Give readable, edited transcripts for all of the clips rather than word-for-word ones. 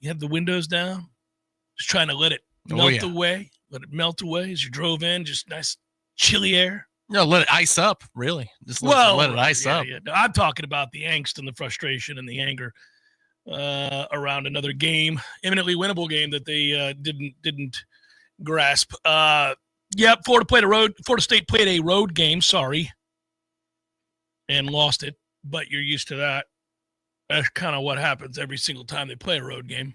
You have the windows down, just trying to let it melt away. Let it melt away as you drove in. Just nice chilly air. No, let it ice up, really. Just let it ice up. Yeah. No, I'm talking about the angst and the frustration and the anger around another game, eminently winnable game that they didn't grasp. Florida State played a road game, and lost it, but you're used to that. That's kind of what happens every single time they play a road game.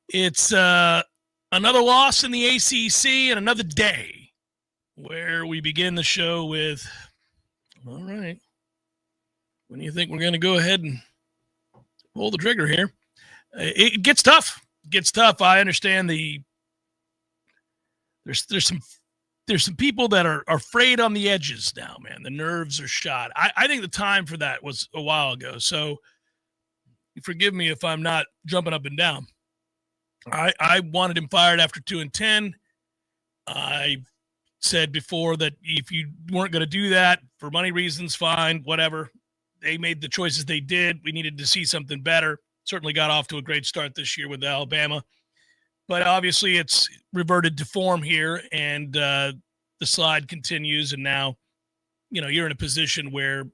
It's another loss in the ACC and another day where we begin the show with, all right, when do you think we're going to go ahead and pull the trigger here? It gets tough. I understand there's some people that are afraid on the edges now, man. The nerves are shot. I think the time for that was a while ago. So forgive me if I'm not jumping up and down. I wanted him fired after 2-10. I said before that if you weren't going to do that for money reasons, fine, whatever. They made the choices they did. We needed to see something better. Certainly got off to a great start this year with Alabama. But obviously it's reverted to form here, and the slide continues. And now, you're in a position where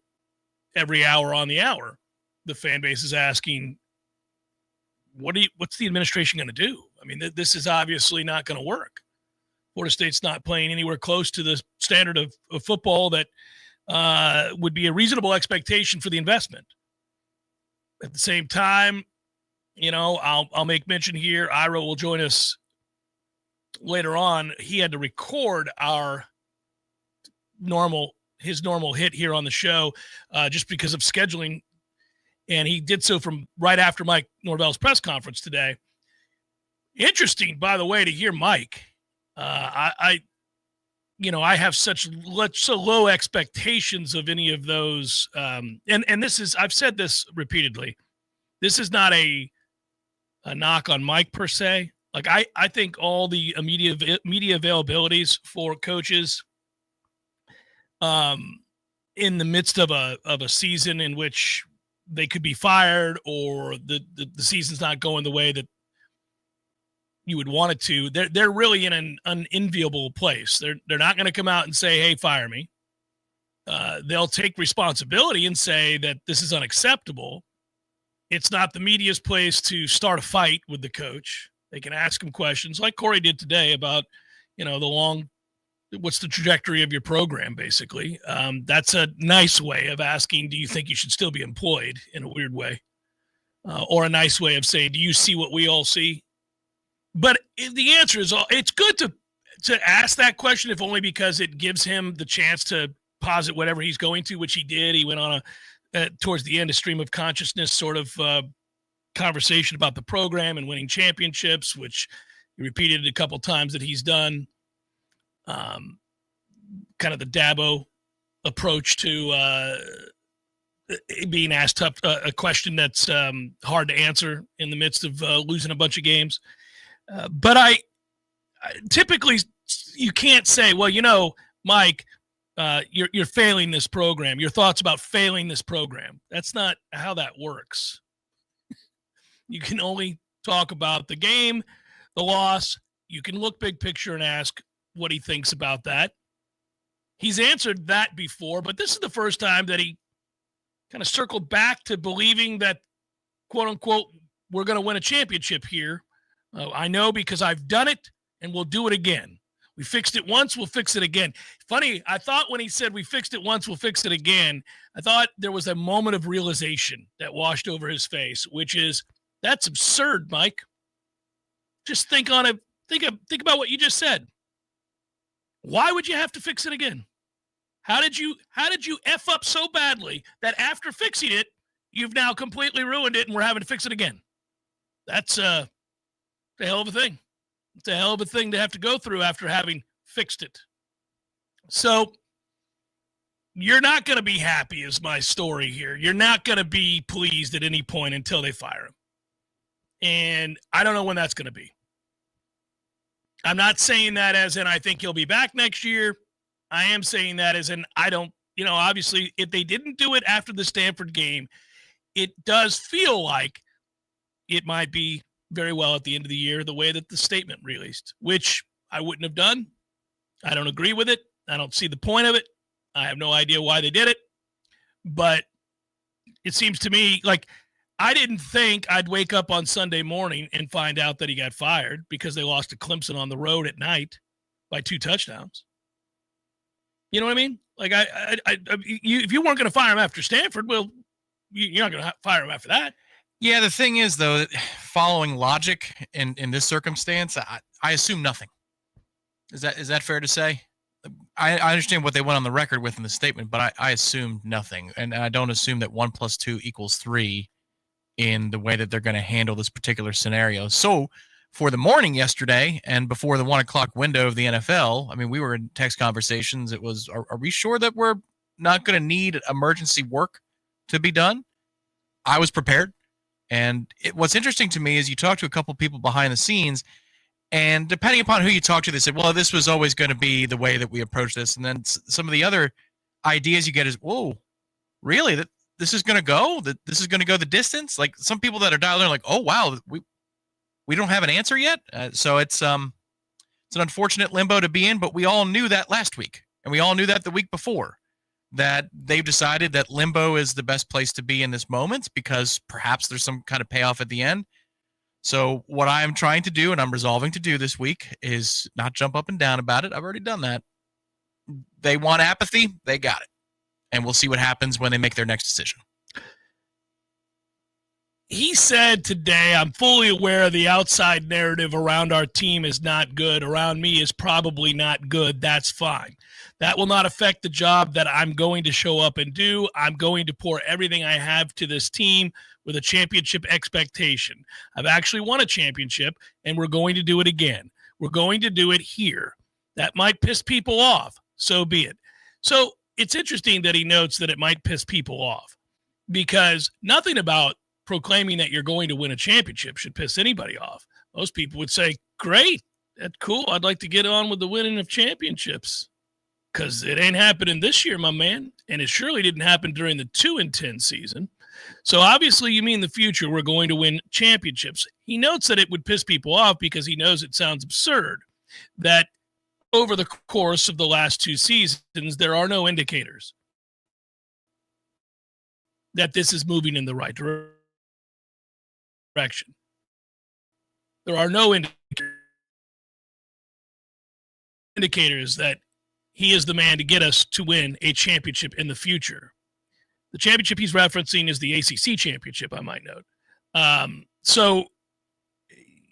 every hour on the hour, the fan base is asking, what's the administration going to do? I mean, this is obviously not going to work. Florida State's not playing anywhere close to the standard of football that would be a reasonable expectation for the investment. At the same time, I'll make mention here. Ira will join us later on. He had to record his normal hit here on the show just because of scheduling, and he did so from right after Mike Norvell's press conference today. Interesting, by the way, to hear Mike. I have such low expectations of any of those, and this is, I've said this repeatedly. This is not a knock on Mike per se. Like I think all the media availabilities for coaches in the midst of a season in which they could be fired or the season's not going the way that you would want it to, they're really in an unenviable place. They're not going to come out and say, hey, fire me. They'll take responsibility and say that this is unacceptable. It's not the media's place to start a fight with the coach. They can ask him questions like Corey did today about, what's the trajectory of your program, basically. That's a nice way of asking, do you think you should still be employed, in a weird way? Or a nice way of saying, do you see what we all see? But the answer is, it's good to ask that question, if only because it gives him the chance to posit whatever he's going to, which he did. He went on towards the end, a stream of consciousness sort of conversation about the program and winning championships, which he repeated a couple times that he's done. Kind of the Dabo approach to being asked a question that's hard to answer in the midst of losing a bunch of games. But I typically, you can't say, well, Mike, you're failing this program. Your thoughts about failing this program. That's not how that works. You can only talk about the game, the loss. You can look big picture and ask what he thinks about that. He's answered that before, but this is the first time that he kind of circled back to believing that, quote unquote, we're going to win a championship here. I know because I've done it and we'll do it again. We fixed it once, we'll fix it again. Funny, I thought when he said we fixed it once, we'll fix it again, I thought there was a moment of realization that washed over his face, which is, that's absurd, Mike. Just think on it. Think about what you just said. Why would you have to fix it again? How did you F up so badly that after fixing it, you've now completely ruined it and we're having to fix it again? That's a hell of a thing. It's a hell of a thing to have to go through after having fixed it. So you're not going to be happy is my story here. You're not going to be pleased at any point until they fire him. And I don't know when that's going to be. I'm not saying that as in I think he'll be back next year. I am saying that as in I don't, obviously if they didn't do it after the Stanford game, it does feel like, it might be very well at the end of the year the way that the statement released, which I wouldn't have done. I don't agree with it. I don't see the point of it. I have no idea why they did it. But it seems to me like I didn't think I'd wake up on Sunday morning and find out that he got fired because they lost to Clemson on the road at night by 2 touchdowns. You know what I mean? Like, if you weren't going to fire him after Stanford, well, you're not going to fire him after that. Yeah, the thing is, though, following logic in this circumstance, I assume nothing. Is that fair to say? I understand what they went on the record with in the statement, but I assume nothing. And I don't assume that 1 + 2 = 3 in the way that they're going to handle this particular scenario. So for the morning yesterday and before the 1 o'clock window of the NFL, I mean, we were in text conversations. It was, are we sure that we're not going to need emergency work to be done? I was prepared. And what's interesting to me is you talk to a couple people behind the scenes, and depending upon who you talk to, they said, well, this was always going to be the way that we approach this. And then some of the other ideas you get is, whoa, really? That this is going to go? That this is going to go the distance? Like some people that are dialed in are like, oh, wow, we don't have an answer yet. So it's an unfortunate limbo to be in, but we all knew that last week. And we all knew that the week before, that they've decided that limbo is the best place to be in this moment because perhaps there's some kind of payoff at the end. So what I'm trying to do, and I'm resolving to do this week, is not jump up and down about it. I've already done that. They want apathy. They got it. And we'll see what happens when they make their next decision. He said today, I'm fully aware the outside narrative around our team is not good. Around me is probably not good. That's fine. That will not affect the job that I'm going to show up and do. I'm going to pour everything I have to this team with a championship expectation. I've actually won a championship, and we're going to do it again. We're going to do it here. That might piss people off. So be it. So it's interesting that he notes that it might piss people off because nothing about proclaiming that you're going to win a championship should piss anybody off. Most people would say, great, that's cool. I'd like to get on with the winning of championships because it ain't happening this year, my man. And it surely didn't happen during the 2-10 season. So obviously you mean the future we're going to win championships. He notes that it would piss people off because he knows it sounds absurd that over the course of the last 2 seasons, there are no indicators that this is moving in the right direction. There are no indicators that he is the man to get us to win a championship in the future. The championship he's referencing is the ACC championship, I might note. So,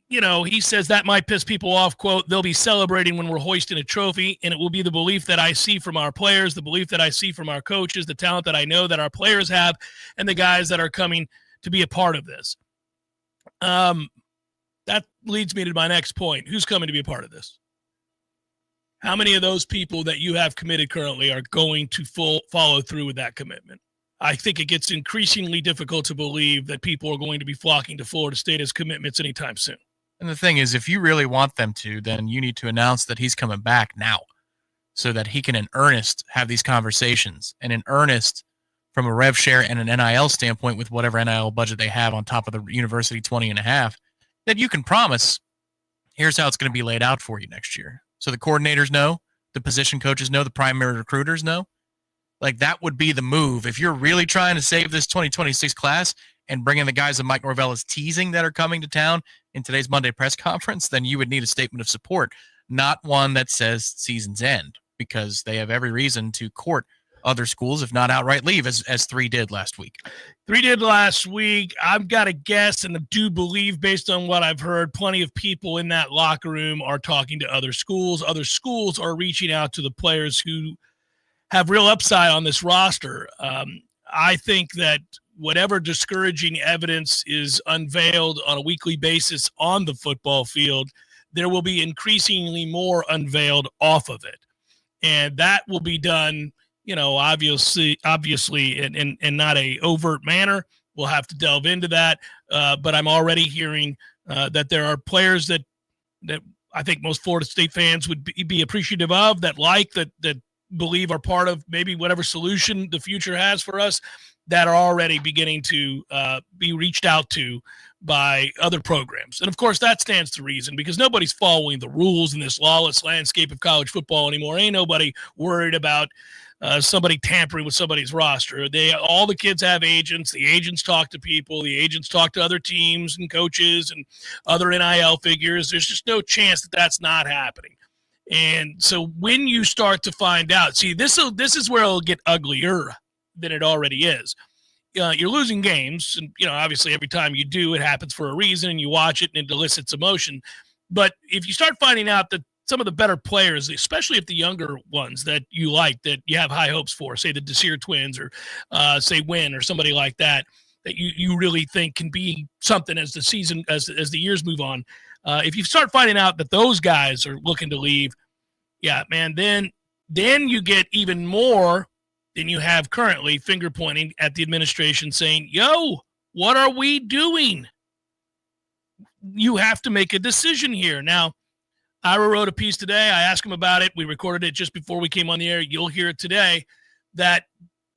you know, he says that might piss people off, quote, they'll be celebrating when we're hoisting a trophy, and it will be the belief that I see from our players, the belief that I see from our coaches, the talent that I know that our players have, and the guys that are coming to be a part of this. That leads me to my next point. Who's coming to be a part of this? How many of those people that you have committed currently are going to follow through with that commitment? I think it gets increasingly difficult to believe that people are going to be flocking to Florida State as commitments anytime soon. And the thing is, if you really want them to, then you need to announce that he's coming back now so that he can in earnest have these conversations and in earnest from a rev share and an NIL standpoint with whatever NIL budget they have on top of the university 20.5, that you can promise, here's how it's going to be laid out for you next year. So the coordinators know, the position coaches know, the primary recruiters know. Like that would be the move. If you're really trying to save this 2026 class and bring in the guys that Mike Norvell is teasing that are coming to town in today's Monday press conference, then you would need a statement of support, not one that says season's end, because they have every reason to court other schools, if not outright leave, as 3 did last week. 3 did last week. I've got to guess, and I do believe, based on what I've heard, plenty of people in that locker room are talking to other schools. Other schools are reaching out to the players who have real upside on this roster. I think that whatever discouraging evidence is unveiled on a weekly basis on the football field, there will be increasingly more unveiled off of it. And that will be done, you know, obviously in not a overt manner. We'll have to delve into that. But I'm already hearing that there are players that I think most Florida State fans would be appreciative of, that believe are part of maybe whatever solution the future has for us that are already beginning to be reached out to by other programs. And of course, that stands to reason because nobody's following the rules in this lawless landscape of college football anymore. Ain't nobody worried about somebody tampering with somebody's roster. All the kids have agents. The agents talk to people. The agents talk to other teams and coaches and other NIL figures. There's just no chance that that's not happening. And so when you start to find out, see, this is where it'll get uglier than it already is. You're losing games, and obviously every time you do, it happens for a reason, and you watch it and it elicits emotion. But if you start finding out that some of the better players, especially if the younger ones that you like, that you have high hopes for, say the Desir twins or say Wynn or somebody like that you really think can be something as the season, as the years move on. If you start finding out that those guys are looking to leave, yeah, man, then you get even more than you have currently finger pointing at the administration saying, yo, what are we doing? You have to make a decision here. Now, Ira wrote a piece today. I asked him about it. We recorded it just before we came on the air. You'll hear it today that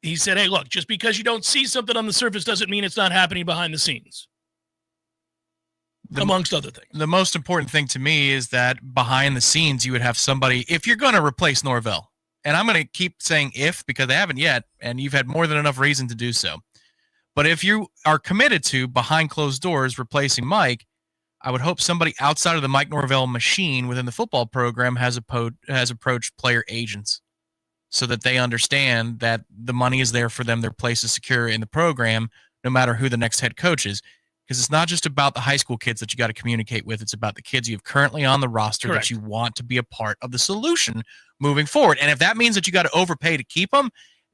he said, hey, look, just because you don't see something on the surface doesn't mean it's not happening behind the scenes, amongst other things. The most important thing to me is that behind the scenes, you would have somebody, if you're going to replace Norvell, and I'm going to keep saying if because they haven't yet, and you've had more than enough reason to do so. But if you are committed to behind closed doors replacing Mike, I would hope somebody outside of the Mike Norvell machine within the football program has approached player agents so that they understand that the money is there for them, their place is secure in the program, no matter who the next head coach is. Because it's not just about the high school kids that you got to communicate with. It's about the kids you have currently on the roster Correct. that you want to be a part of the solution moving forward. And if that means that you got to overpay to keep them,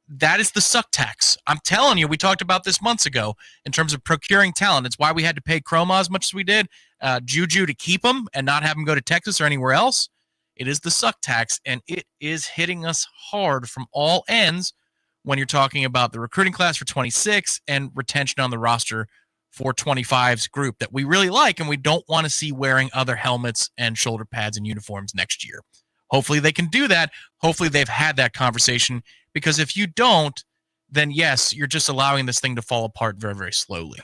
that is the suck tax. I'm telling you, we talked about this months ago in terms of procuring talent. It's why we had to pay Chroma as much as we did, Juju to keep him and not have him go to Texas or anywhere else. It is the suck tax, and it is hitting us hard from all ends when you're talking about the recruiting class for 26 and retention on the roster for 25's group that we really like and we don't want to see wearing other helmets and shoulder pads and uniforms next year. Hopefully they can do that. Hopefully they've had that conversation, because if you don't, then yes, you're just allowing this thing to fall apart very, very slowly.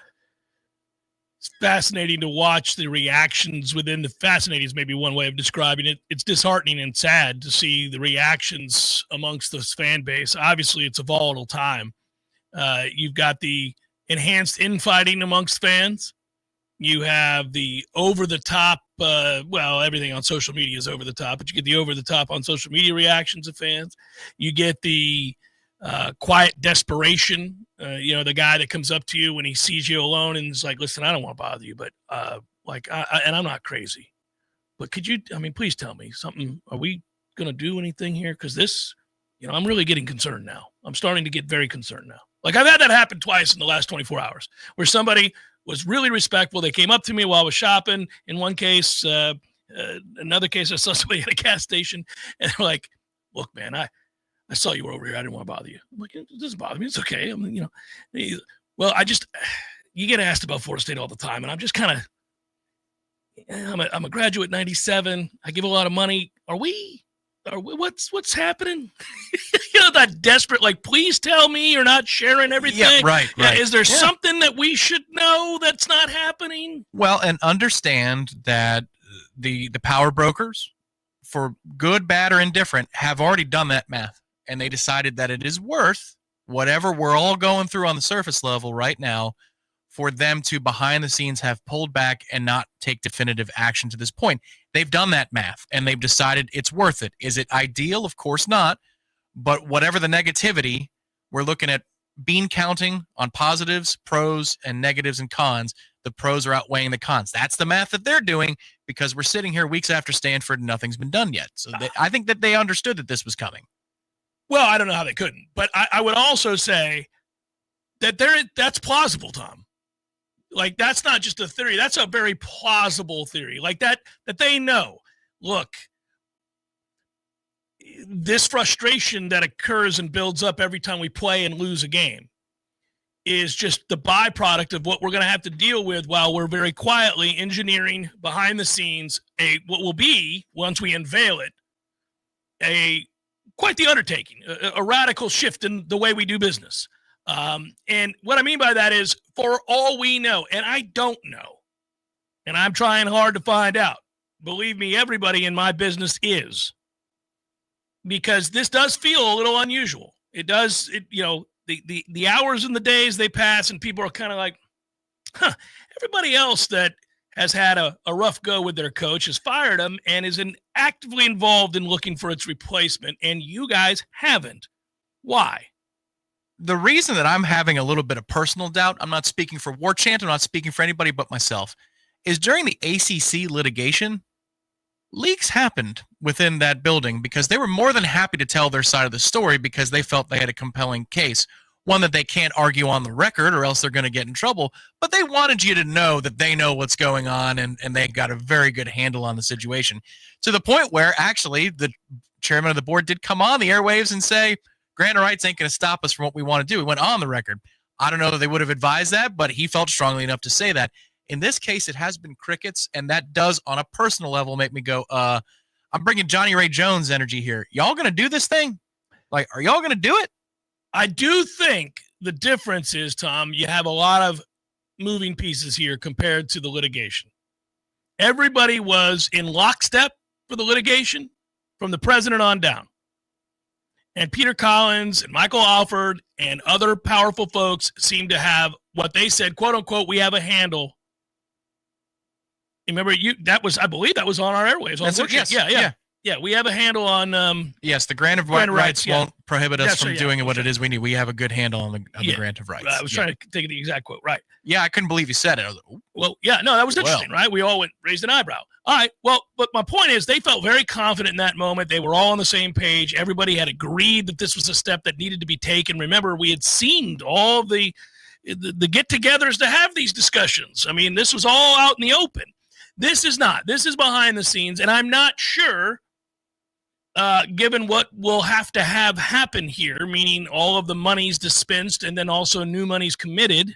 It's fascinating to watch the reactions within the fascinating is maybe one way of describing it. It's disheartening and sad to see the reactions amongst this fan base. Obviously, it's a volatile time. You've got the enhanced infighting amongst fans. You have the over-the-top, everything on social media is over-the-top, but you get the over-the-top on social media reactions of fans. You get the quiet desperation, the guy that comes up to you when he sees you alone and is like, listen, I don't want to bother you, but and I'm not crazy, but could you, please tell me something. Are we going to do anything here? Because this, I'm really getting concerned now. I'm starting to get very concerned now. Like I've had that happen twice in the last 24 hours where somebody was really respectful. They came up to me while I was shopping. In one case, another case, I saw somebody at a gas station and they're like, look, man, I saw you were over here. I didn't want to bother you. I'm like, it doesn't bother me. It's okay. Well, you get asked about Florida State all the time. And I'm just kind of, I'm a graduate 97. I give a lot of money. What's happening? That desperate, like, please tell me you're not sharing everything. Yeah, right. Is there something that we should know that's not happening? Well, and understand that the power brokers, for good, bad, or indifferent, have already done that math. And they decided that it is worth whatever we're all going through on the surface level right now for them to behind the scenes have pulled back and not take definitive action to this point. They've done that math and they've decided it's worth it. Is it ideal? Of course not. But whatever the negativity, we're looking at bean counting on positives, pros, and negatives and cons. The pros are outweighing the cons. That's the math that they're doing because we're sitting here weeks after Stanford and nothing's been done yet. So I think that they understood that this was coming. Well, I don't know how they couldn't, but I would also say that that's plausible, Tom. Like, that's not just a theory. That's a very plausible theory. Like that they know, look, this frustration that occurs and builds up every time we play and lose a game is just the byproduct of what we're going to have to deal with while we're very quietly engineering behind the scenes what will be, once we unveil it, a quite the undertaking, a radical shift in the way we do business. And what I mean by that is, for all we know, and I don't know, and I'm trying hard to find out. Believe me, everybody in my business is, because this does feel a little unusual. It does, the hours and the days they pass, and people are kind of like, everybody else that has had a rough go with their coach has fired him and is actively involved in looking for its replacement, and you guys haven't. Why? The reason that I'm having a little bit of personal doubt, I'm not speaking for Warchant, I'm not speaking for anybody but myself, is during the ACC litigation, leaks happened within that building because they were more than happy to tell their side of the story because they felt they had a compelling case. One that they can't argue on the record or else they're going to get in trouble, but they wanted you to know that they know what's going on and they got a very good handle on the situation, to the point where actually the chairman of the board did come on the airwaves and say, grant of rights ain't going to stop us from what we want to do. He went on the record. I don't know that they would have advised that, but he felt strongly enough to say that. In this case, it has been crickets, and that does, on a personal level, make me go, I'm bringing Johnny Ray Jones energy here. Y'all going to do this thing? Like, are y'all going to do it? I do think the difference is, Tom, you have a lot of moving pieces here compared to the litigation. Everybody was in lockstep for the litigation from the president on down. And Peter Collins and Michael Alford and other powerful folks seem to have what they said, quote unquote, we have a handle. Remember, I believe that was on our airwaves. Yes. Yeah, we have a handle on. Yes, the grant of rights won't prohibit us from doing what it is we need. We have a good handle on the grant of rights. I was trying to take the exact quote, right? Yeah, I couldn't believe you said it. I was like, well, yeah, no, that was interesting, right? We all raised an eyebrow. All right, well, but my point is they felt very confident in that moment. They were all on the same page. Everybody had agreed that this was a step that needed to be taken. Remember, we had seen all the get-togethers to have these discussions. I mean, this was all out in the open. This is not. This is behind the scenes, and I'm not sure, given what will have to have happen here, meaning all of the money's dispensed and then also new money's committed,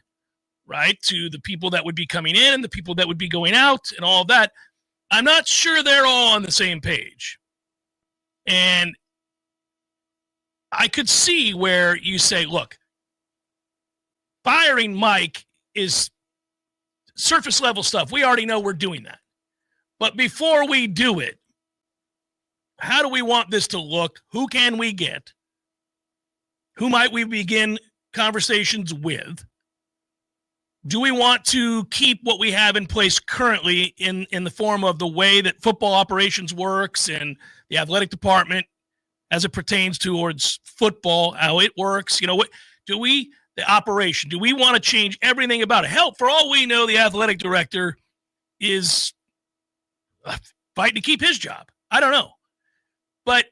right, to the people that would be coming in and the people that would be going out and all of that. I'm not sure they're all on the same page. And I could see where you say, look, firing Mike is surface level stuff. We already know we're doing that. But before we do it, how do we want this to look? Who can we get? Who might we begin conversations with? Do we want to keep what we have in place currently in the form of the way that football operations works and the athletic department as it pertains towards football, how it works? What the operation, do we want to change everything about it? Hell, for all we know, the athletic director is fighting to keep his job. I don't know. But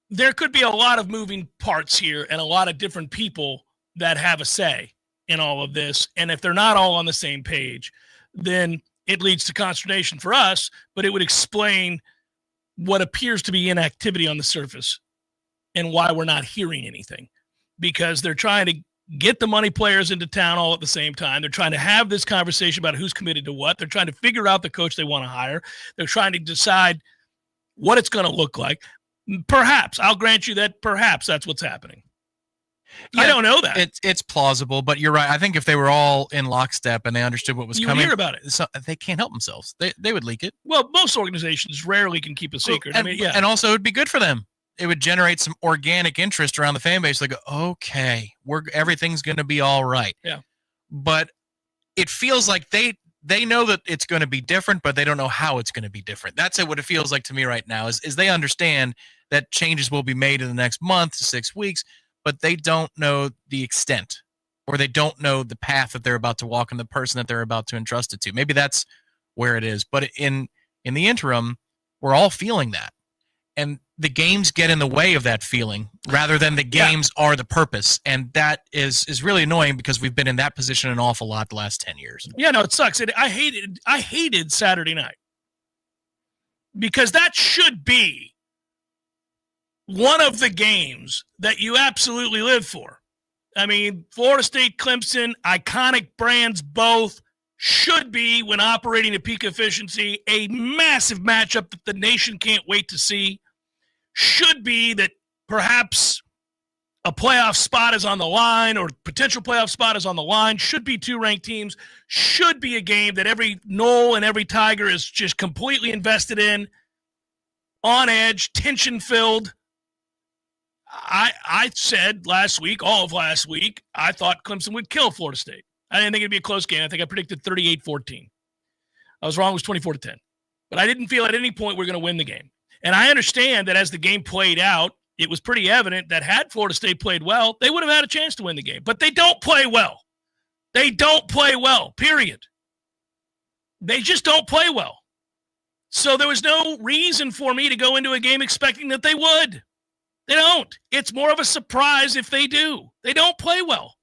there could be a lot of moving parts here and a lot of different people that have a say in all of this. And if they're not all on the same page, then it leads to consternation for us, but it would explain what appears to be inactivity on the surface and why we're not hearing anything, because they're trying to get the money players into town all at the same time. They're trying to have this conversation about who's committed to what. They're trying to figure out the coach they want to hire. They're trying to decide what it's going to look like. Perhaps, I'll grant you that perhaps that's what's happening. Yeah, I don't know that. It's plausible, but you're right. I think if they were all in lockstep and they understood what was coming, you hear about it. So they can't help themselves. They would leak it. Well, most organizations rarely can keep a secret. And, and also it would be good for them. It would generate some organic interest around the fan base. They go, okay, everything's going to be all right. Yeah. But it feels like they know that it's going to be different, but they don't know how it's going to be different. That's what it feels like to me right now is they understand that changes will be made in the next month to 6 weeks, but they don't know the extent, or they don't know the path that they're about to walk and the person that they're about to entrust it to. Maybe that's where it is. But in the interim, we're all feeling that. And the games get in the way of that feeling rather than the games are the purpose. And that is really annoying because we've been in that position an awful lot the last 10 years. Yeah, no, it sucks. I hated Saturday night because that should be one of the games that you absolutely live for. I mean, Florida State, Clemson, iconic brands both, should be, when operating at peak efficiency, a massive matchup that the nation can't wait to see. Should be that perhaps a playoff spot is on the line or potential playoff spot is on the line, should be two ranked teams, should be a game that every Nole and every Tiger is just completely invested in, on edge, tension-filled. I said last week, all of last week, I thought Clemson would kill Florida State. I didn't think it'd be a close game. I think I predicted 38-14. I was wrong. It was 24-10. But I didn't feel at any point we were going to win the game. And I understand that as the game played out, it was pretty evident that had Florida State played well, they would have had a chance to win the game. But they don't play well. They don't play well, period. They just don't play well. So there was no reason for me to go into a game expecting that they would. They don't. It's more of a surprise if they do. They don't play well.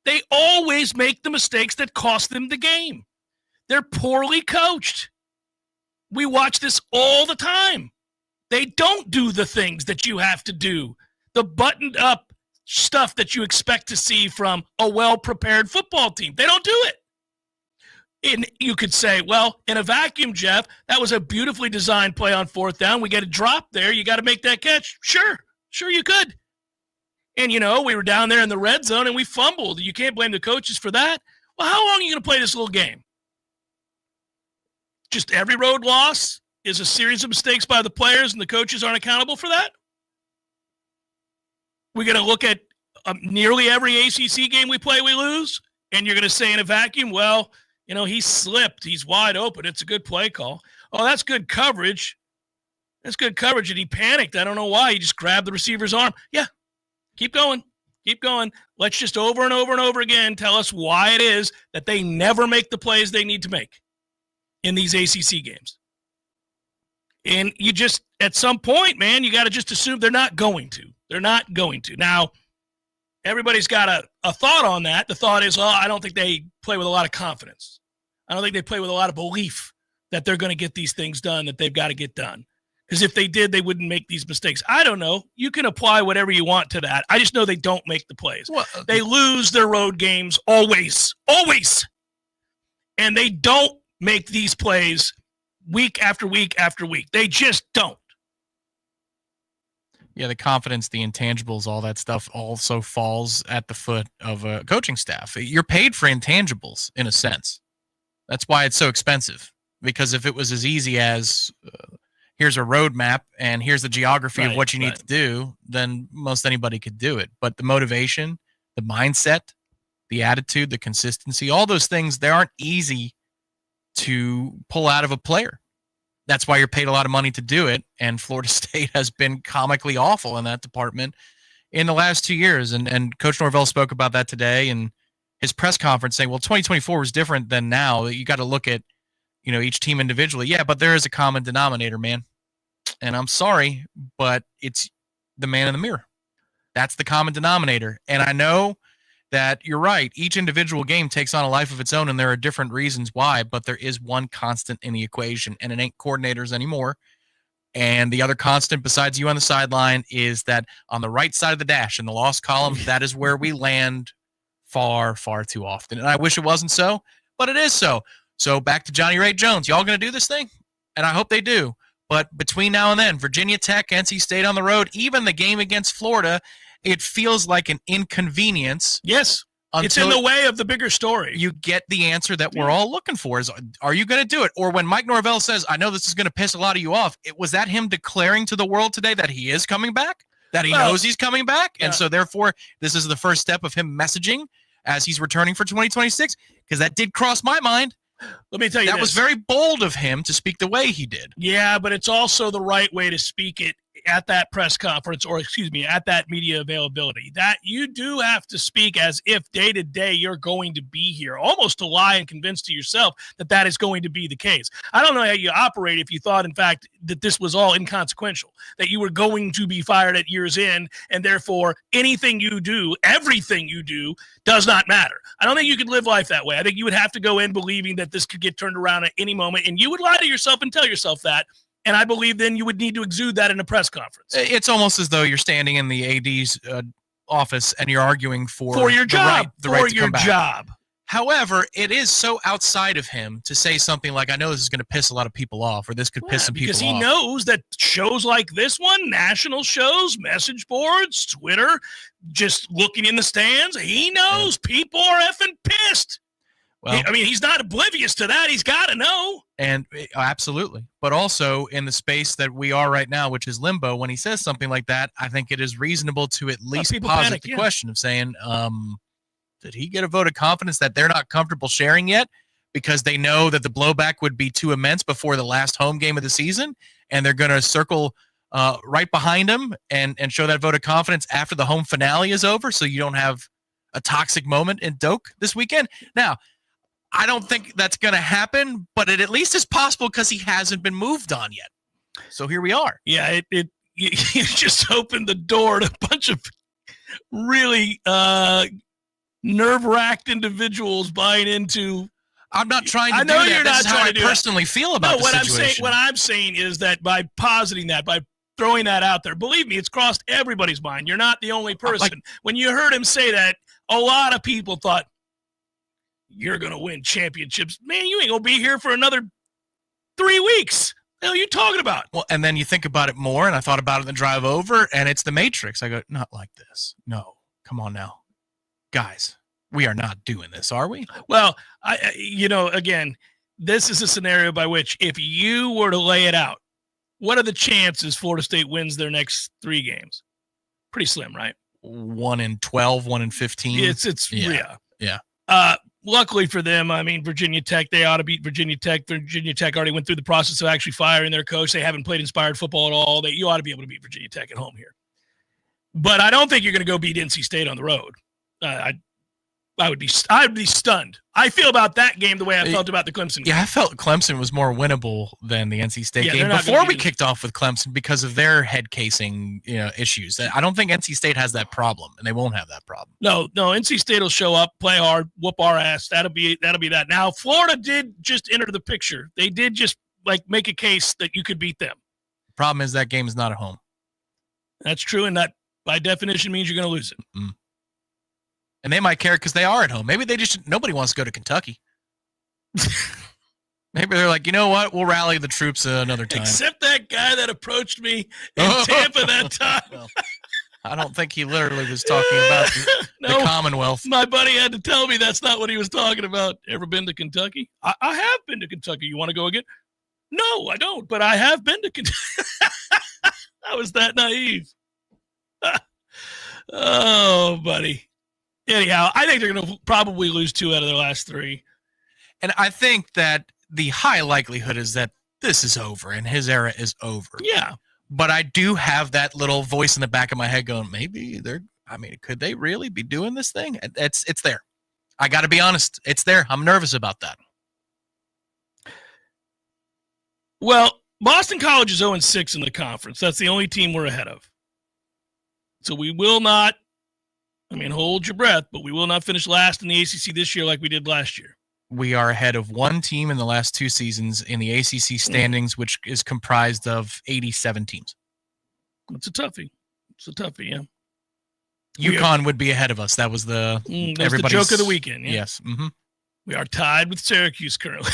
They always make the mistakes that cost them the game. They're poorly coached. We watch this all the time. They don't do the things that you have to do, the buttoned up stuff that you expect to see from a well-prepared football team. They don't do it. And you could say, well, in a vacuum, Jeff, that was a beautifully designed play on fourth down. We get a drop there. You got to make that catch. Sure you could. And, we were down there in the red zone and we fumbled. You can't blame the coaches for that. Well, how long are you going to play this little game? Just every road loss is a series of mistakes by the players and the coaches aren't accountable for that? We're going to look at nearly every ACC game we play, we lose, and you're going to say in a vacuum, well, he slipped. He's wide open. It's a good play call. Oh, that's good coverage. That's good coverage, and he panicked. I don't know why. He just grabbed the receiver's arm. Yeah, keep going. Keep going. Let's just over and over and over again tell us why it is that they never make the plays they need to make in these ACC games. And you just, at some point, man, you got to just assume they're not going to. They're not going to. Now, everybody's got a thought on that. The thought is, well, I don't think they play with a lot of confidence. I don't think they play with a lot of belief that they're going to get these things done, that they've got to get done. Because if they did, they wouldn't make these mistakes. I don't know. You can apply whatever you want to that. I just know they don't make the plays. Well, they lose their road games always. And they don't make these plays week after week after week. They just don't. Yeah, the confidence, the intangibles, all that stuff also falls at the foot of a coaching staff. You're paid for intangibles, in a sense. That's why it's so expensive. Because if it was as easy as here's a roadmap and here's the geography of what you need to do, then most anybody could do it. But the motivation, the mindset, the attitude, the consistency, all those things, they aren't easy to pull out of a player. That's why you're paid a lot of money to do it. And Florida State has been comically awful in that department in the last 2 years. And Coach Norvell spoke about that today in his press conference saying, well, 2024 was different than now. You got to look at, each team individually. Yeah, but there is a common denominator, man. And I'm sorry, but it's the man in the mirror. That's the common denominator. And I know that you're right. Each individual game takes on a life of its own, and there are different reasons why, but there is one constant in the equation, and it ain't coordinators anymore. And the other constant besides you on the sideline is that on the right side of the dash in the loss column, that is where we land far, far too often. And I wish it wasn't so, but it is so. So back to Johnny Ray Jones. Y'all going to do this thing? And I hope they do. But between now and then, Virginia Tech, NC State on the road, even the game against Florida, it feels like an inconvenience. Yes. It's in the way of the bigger story. You get the answer that we're all looking for is, are you going to do it? Or when Mike Norvell says, I know this is going to piss a lot of you off, was that him declaring to the world today that he is coming back? That he knows he's coming back? And so therefore, this is the first step of him messaging as he's returning for 2026? Because that did cross my mind. Let me tell you that was very bold of him to speak the way he did. Yeah, but it's also the right way to speak it at that press conference, or at that media availability. That you do have to speak as if day to day you're going to be here, almost to lie and convince to yourself that that is going to be the case. I don't know how you operate if you thought, in fact, that this was all inconsequential, that you were going to be fired at year's end, and therefore anything you do, everything you do, does not matter. I don't think you could live life that way. I think you would have to go in believing that this could get turned around at any moment, and you would lie to yourself and tell yourself that. And I believe then you would need to exude that in a press conference. It's almost as though you're standing in the AD's office and you're arguing for your job. The right to come back. Job. However, it is so outside of him to say something like, I know this is going to piss a lot of people off, or this could piss some people off. Because he knows that shows like this one, national shows, message boards, Twitter, just looking in the stands, he knows people are effing pissed. Well, I mean, he's not oblivious to that. He's got to know. And absolutely. But also in the space that we are right now, which is limbo, when he says something like that, I think it is reasonable to at least posit the question of saying, did he get a vote of confidence that they're not comfortable sharing yet because they know that the blowback would be too immense before the last home game of the season, and they're going to circle right behind him and show that vote of confidence after the home finale is over so you don't have a toxic moment in Doak this weekend? Now, I don't think that's going to happen, but it at least is possible because he hasn't been moved on yet. So here we are. Yeah, you just opened the door to a bunch of really nerve-wracked individuals buying into. I'm not trying to. I know do that. you're This not trying to do how I personally feel about the situation. What I'm saying is that by positing that, by throwing that out there, believe me, it's crossed everybody's mind. You're not the only person. When you heard him say that, a lot of people thought, you're going to win championships. Man, you ain't going to be here for another 3 weeks. What the hell are you talking about? Well, and then you think about it more, and I thought about it in the drive over, and it's the Matrix. I go, not like this. No, come on now. Guys, we are not doing this, are we? Well, again, this is a scenario by which if you were to lay it out, what are the chances Florida State wins their next 3 games? Pretty slim, right? 1 in 12, 1 in 15. Yeah. Luckily for them, I mean, Virginia Tech, they ought to beat Virginia Tech. Virginia Tech already went through the process of actually firing their coach. They haven't played inspired football at all. You ought to be able to beat Virginia Tech at home here. But I don't think you're going to go beat NC State on the road. I'd be stunned. I feel about that game the way I felt about the Clemson game. Yeah, I felt Clemson was more winnable than the NC State game before we kicked off with Clemson because of their head casing, issues. I don't think NC State has that problem, and they won't have that problem. No, NC State will show up, play hard, whoop our ass. That'll be that. Now, Florida did just enter the picture. They did just make a case that you could beat them. Problem is that game is not at home. That's true, and that by definition means you're going to lose it. Mm-hmm. And they might care because they are at home. Maybe nobody wants to go to Kentucky. Maybe they're like, you know what? We'll rally the troops another time. Except that guy that approached me in Tampa that time. Well, I don't think he literally was talking about the Commonwealth. My buddy had to tell me that's not what he was talking about. Ever been to Kentucky? I have been to Kentucky. You want to go again? No, I don't, but I have been to Kentucky. I was that naive. Oh, buddy. Anyhow, I think they're going to probably lose 2 out of their last 3. And I think that the high likelihood is that this is over and his era is over. Yeah. But I do have that little voice in the back of my head going, could they really be doing this thing? It's there. I got to be honest. It's there. I'm nervous about that. Well, Boston College is 0-6 in the conference. That's the only team we're ahead of. So we will not, hold your breath, but we will not finish last in the ACC this year like we did last year. We are ahead of one team in the last 2 seasons in the ACC standings, which is comprised of 87 teams. It's a toughie. Yeah. UConn would be ahead of us. That was the joke of the weekend. Yeah? Yes. Mm-hmm. We are tied with Syracuse currently.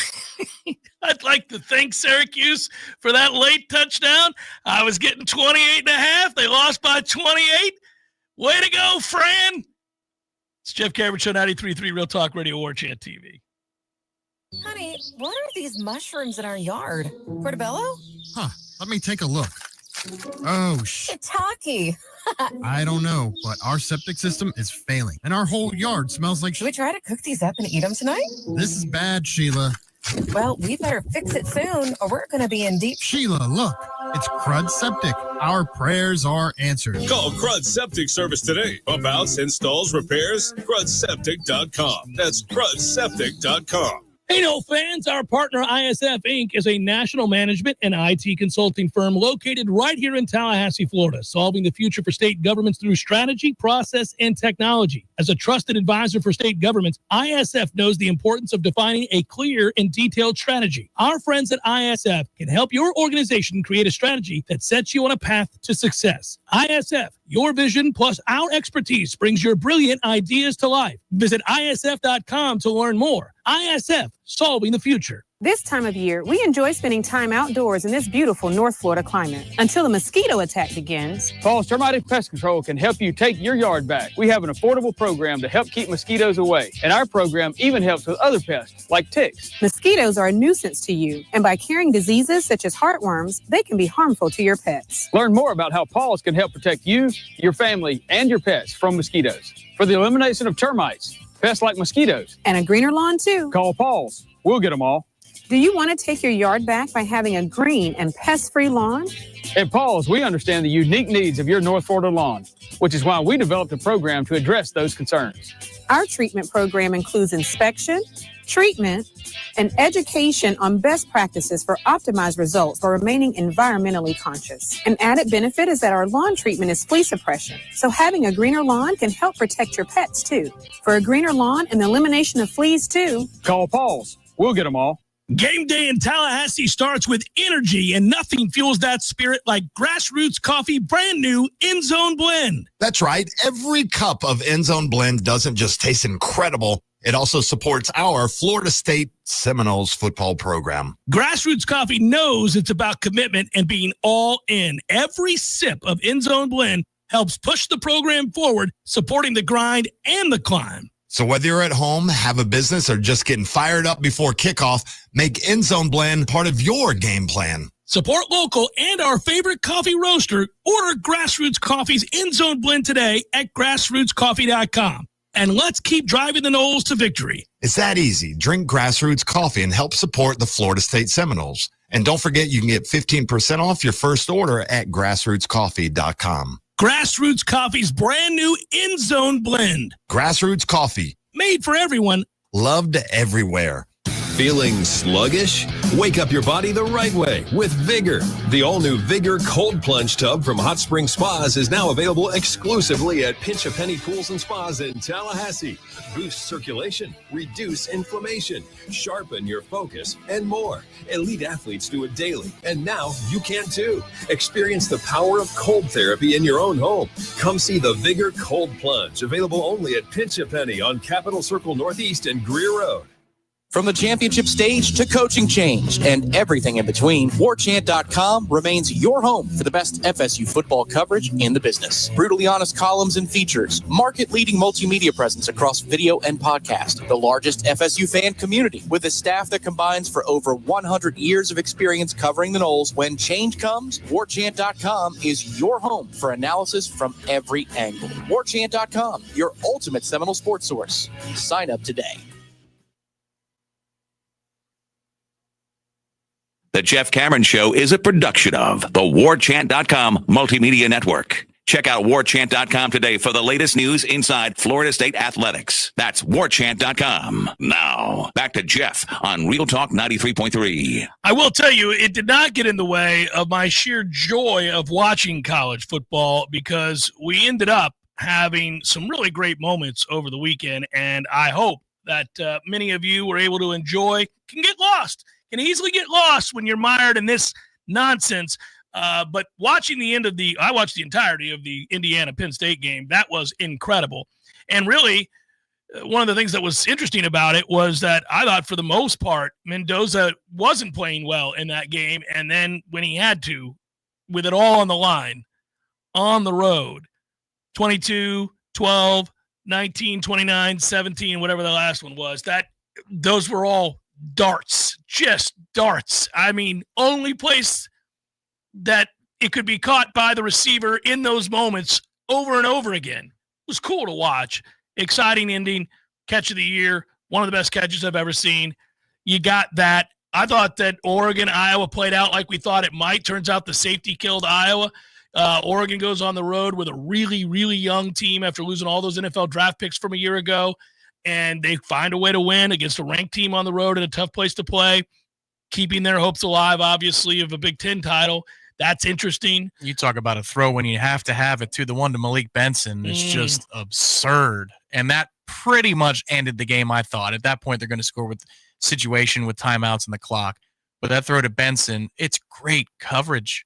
I'd like to thank Syracuse for that late touchdown. I was getting 28.5. They lost by 28. Way to go, Fran. It's Jeff Cameron Show, 93.3 Real Talk Radio, Warchant TV. Honey, what are these mushrooms in our yard? Portobello? Huh. Let me take a look. Oh, Shiitake. I don't know, but our septic system is failing, and our whole yard smells like Should we try to cook these up and eat them tonight? This is bad, Sheila. Well, we better fix it soon, or we're going to be in deep... Sheila, look. It's Crud Septic. Our prayers are answered. Call Crud Septic Service today. Pump outs, installs, repairs, crudseptic.com. That's crudseptic.com. Hey, no fans, our partner ISF Inc. is a national management and IT consulting firm located right here in Tallahassee, Florida, solving the future for state governments through strategy, process, and technology. As a trusted advisor for state governments, ISF knows the importance of defining a clear and detailed strategy. Our friends at ISF can help your organization create a strategy that sets you on a path to success. ISF, your vision plus our expertise brings your brilliant ideas to life. Visit ISF.com to learn more. ISF, solving the future. This time of year, we enjoy spending time outdoors in this beautiful North Florida climate until the mosquito attack begins. Paul's Termite and Pest Control can help you take your yard back. We have an affordable program to help keep mosquitoes away, and our program even helps with other pests like ticks. Mosquitoes are a nuisance to you, and by carrying diseases such as heartworms, they can be harmful to your pets. Learn more about how Paul's can help protect you, your family, and your pets from mosquitoes. For the elimination of termites, pests like mosquitoes, and a greener lawn too, call Paul's. We'll get them all. Do you want to take your yard back by having a green and pest-free lawn? At Paul's, we understand the unique needs of your North Florida lawn, which is why we developed a program to address those concerns. Our treatment program includes inspection, treatment, and education on best practices for optimized results while remaining environmentally conscious. An added benefit is that our lawn treatment is flea suppression, so having a greener lawn can help protect your pets too. For a greener lawn and the elimination of fleas too, call Paul's. We'll get them all. Game day in Tallahassee starts with energy, and nothing fuels that spirit like Grassroots Coffee brand new End Zone Blend. That's right. Every cup of End Zone Blend doesn't just taste incredible. It also supports our Florida State Seminoles football program. Grassroots Coffee knows it's about commitment and being all in. Every sip of End Zone Blend helps push the program forward, supporting the grind and the climb. So whether you're at home, have a business, or just getting fired up before kickoff, make End Zone Blend part of your game plan. Support local and our favorite coffee roaster. Order Grassroots Coffee's End Zone Blend today at grassrootscoffee.com. And let's keep driving the Noles to victory. It's that easy. Drink Grassroots Coffee and help support the Florida State Seminoles. And don't forget, you can get 15% off your first order at grassrootscoffee.com. Grassroots Coffee's brand new End Zone Blend. Grassroots Coffee. Made for everyone. Loved everywhere. Feeling sluggish? Wake up your body the right way with Vigor. The all-new Vigor Cold Plunge Tub from Hot Spring Spas is now available exclusively at Pinch a Penny Pools and Spas in Tallahassee. Boost circulation, reduce inflammation, sharpen your focus, and more. Elite athletes do it daily, and now you can too. Experience the power of cold therapy in your own home. Come see the Vigor Cold Plunge, available only at Pinch a Penny on Capitol Circle Northeast and Greer Road. From the championship stage to coaching change and everything in between, Warchant.com remains your home for the best FSU football coverage in the business. Brutally honest columns and features, market-leading multimedia presence across video and podcast, the largest FSU fan community with a staff that combines for over 100 years of experience covering the Noles. When change comes, Warchant.com is your home for analysis from every angle. Warchant.com, your ultimate Seminole sports source. Sign up today. The Jeff Cameron Show is a production of the Warchant.com Multimedia Network. Check out Warchant.com today for the latest news inside Florida State athletics. That's Warchant.com. Now, back to Jeff on Real Talk 93.3. I will tell you, it did not get in the way of my sheer joy of watching college football, because we ended up having some really great moments over the weekend, and I hope that many of you were able to enjoy. Can easily get lost when you're mired in this nonsense. But watching I watched the entirety of the Indiana-Penn State game. That was incredible. And really, one of the things that was interesting about it was that I thought for the most part, Mendoza wasn't playing well in that game. And then when he had to, with it all on the line, on the road, 22, 12, 19, 29, 17, whatever the last one was, those were all darts, just darts. I mean, only place that it could be caught by the receiver in those moments over and over again. It was cool to watch. Exciting ending, catch of the year, one of the best catches I've ever seen. You got that. I thought that Oregon, Iowa played out like we thought it might. Turns out the safety killed Iowa. Oregon goes on the road with a really, really young team after losing all those NFL draft picks from a year ago. and they find a way to win against a ranked team on the road in a tough place to play, keeping their hopes alive, obviously, of a Big Ten title. That's interesting. You talk about a throw when you have to have it to the one to Malik Benson. It's just absurd. And that pretty much ended the game, I thought. At that point, they're going to score with situation with timeouts and the clock. But that throw to Benson, it's great coverage.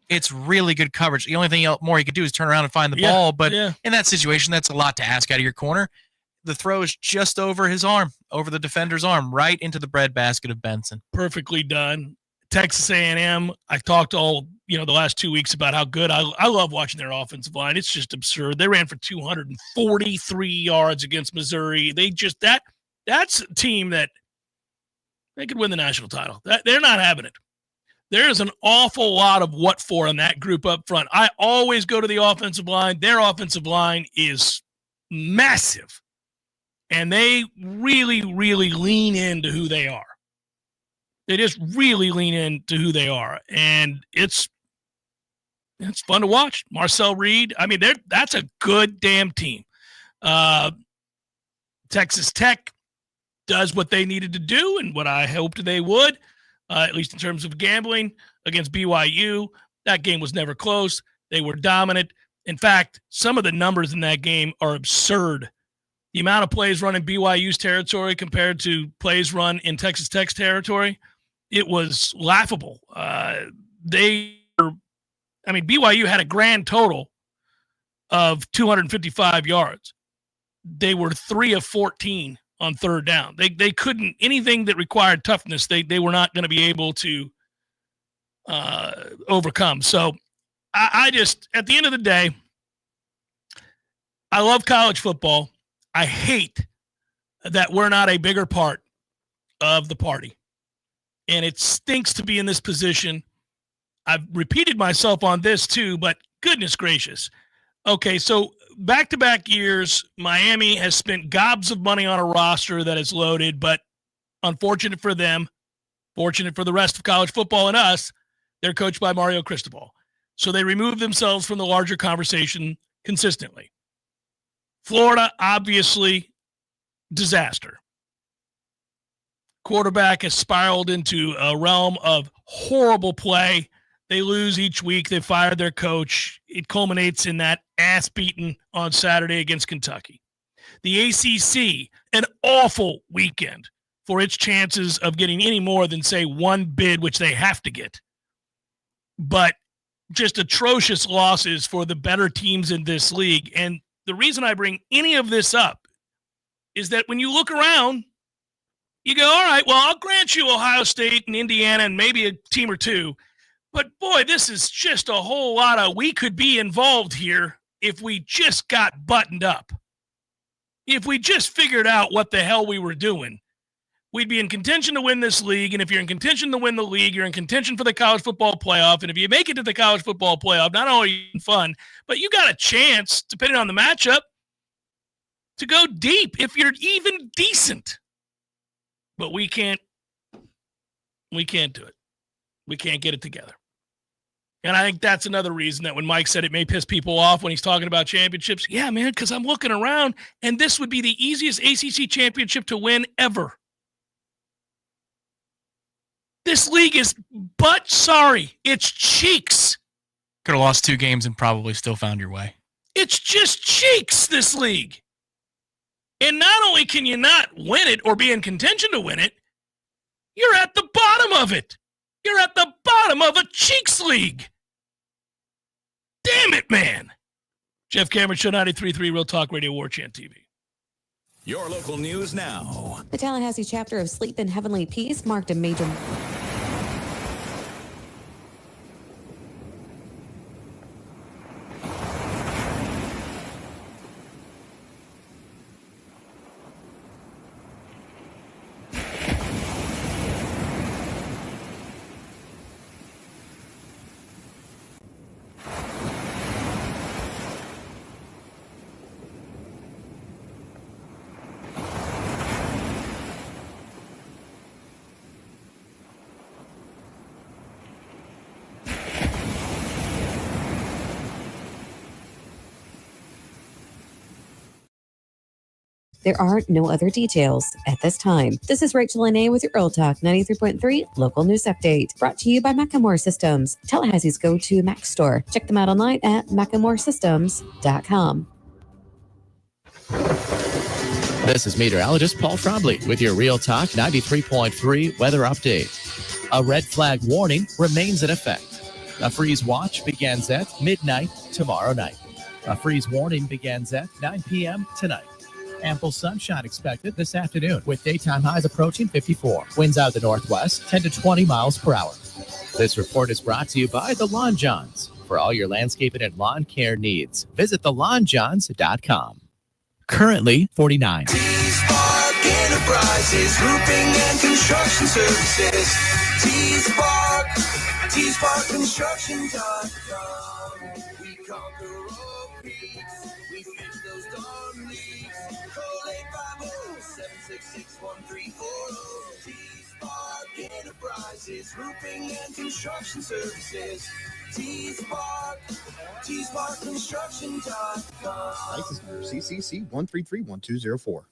It's really good coverage. The only thing more you could do is turn around and find the ball. But in that situation, that's a lot to ask out of your corner. The throw is just over his arm, over the defender's arm, right into the breadbasket of Benson. Perfectly done. Texas A&M, I talked all, the last 2 weeks about how good I love watching their offensive line. It's just absurd. They ran for 243 yards against Missouri. That's a team that they could win the national title. They're not having it. There is an awful lot of what for in that group up front. I always go to the offensive line. Their offensive line is massive, and they really, really lean into who they are. They just really lean into who they are, and it's fun to watch. Marcel Reed, that's a good damn team. Texas Tech does what they needed to do and what I hoped they would, at least in terms of gambling against BYU. That game was never close. They were dominant. In fact, some of the numbers in that game are absurd. The amount of plays run in BYU's territory compared to plays run in Texas Tech's territory, it was laughable. BYU had a grand total of 255 yards. They were 3 of 14 on third down. They couldn't, anything that required toughness, they were not going to be able to overcome. So I just, at the end of the day, I love college football. I hate that we're not a bigger part of the party. And it stinks to be in this position. I've repeated myself on this too, but goodness gracious. Okay, so back-to-back years, Miami has spent gobs of money on a roster that is loaded, but unfortunate for them, fortunate for the rest of college football and us, they're coached by Mario Cristobal. So they remove themselves from the larger conversation consistently. Florida, obviously, disaster. Quarterback has spiraled into a realm of horrible play. They lose each week. They fired their coach. It culminates in that ass beating on Saturday against Kentucky. The ACC, an awful weekend for its chances of getting any more than, say, one bid, which they have to get. But just atrocious losses for the better teams in this league. And the reason I bring any of this up is that when you look around, you go, all right, well, I'll grant you Ohio State and Indiana and maybe a team or two. But, boy, this is just a whole lot of we could be involved here if we just got buttoned up. If we just figured out what the hell we were doing, we'd be in contention to win this league. And if you're in contention to win the league, you're in contention for the college football playoff. And if you make it to the college football playoff, not only are you fun, but you got a chance, depending on the matchup, to go deep if you're even decent. But we can't do it. We can't get it together. And I think that's another reason that when Mike said it may piss people off when he's talking about championships, yeah, man, because I'm looking around, and this would be the easiest ACC championship to win ever. This league is but sorry. It's cheeks. Could have lost 2 games and probably still found your way. It's just cheeks, this league. And not only can you not win it or be in contention to win it, you're at the bottom of it. You're at the bottom of a cheeks league. Damn it, man. Jeff Cameron, Show 93.3 Real Talk Radio, Warchant TV. Your local news now. The Tallahassee chapter of Sleep in Heavenly Peace marked a major... There are no other details at this time. This is Rachel Lene with your Earl Talk 93.3 local news update, brought to you by Macklemore Systems, Tallahassee's go-to Mac store. Check them out online at MacklemoreSystems.com. This is meteorologist Paul Trombley with your Real Talk 93.3 weather update. A red flag warning remains in effect. A freeze watch begins at midnight tomorrow night. A freeze warning begins at 9 p.m. tonight. Ample sunshine expected this afternoon with daytime highs approaching 54. Winds out of the northwest 10 to 20 miles per hour. This report is brought to you by The Lawn Johns. For all your landscaping and lawn care needs, visit thelawnjohns.com. Currently 49. T-Spark Enterprises, roofing and construction services. T-Spark Construction.com. We conquer all peaks. We fix those darn leaks. Call 850-766-1340. T-Spark Enterprises, roofing and construction services. T-Spark Construction.com. License number CCC 1331204.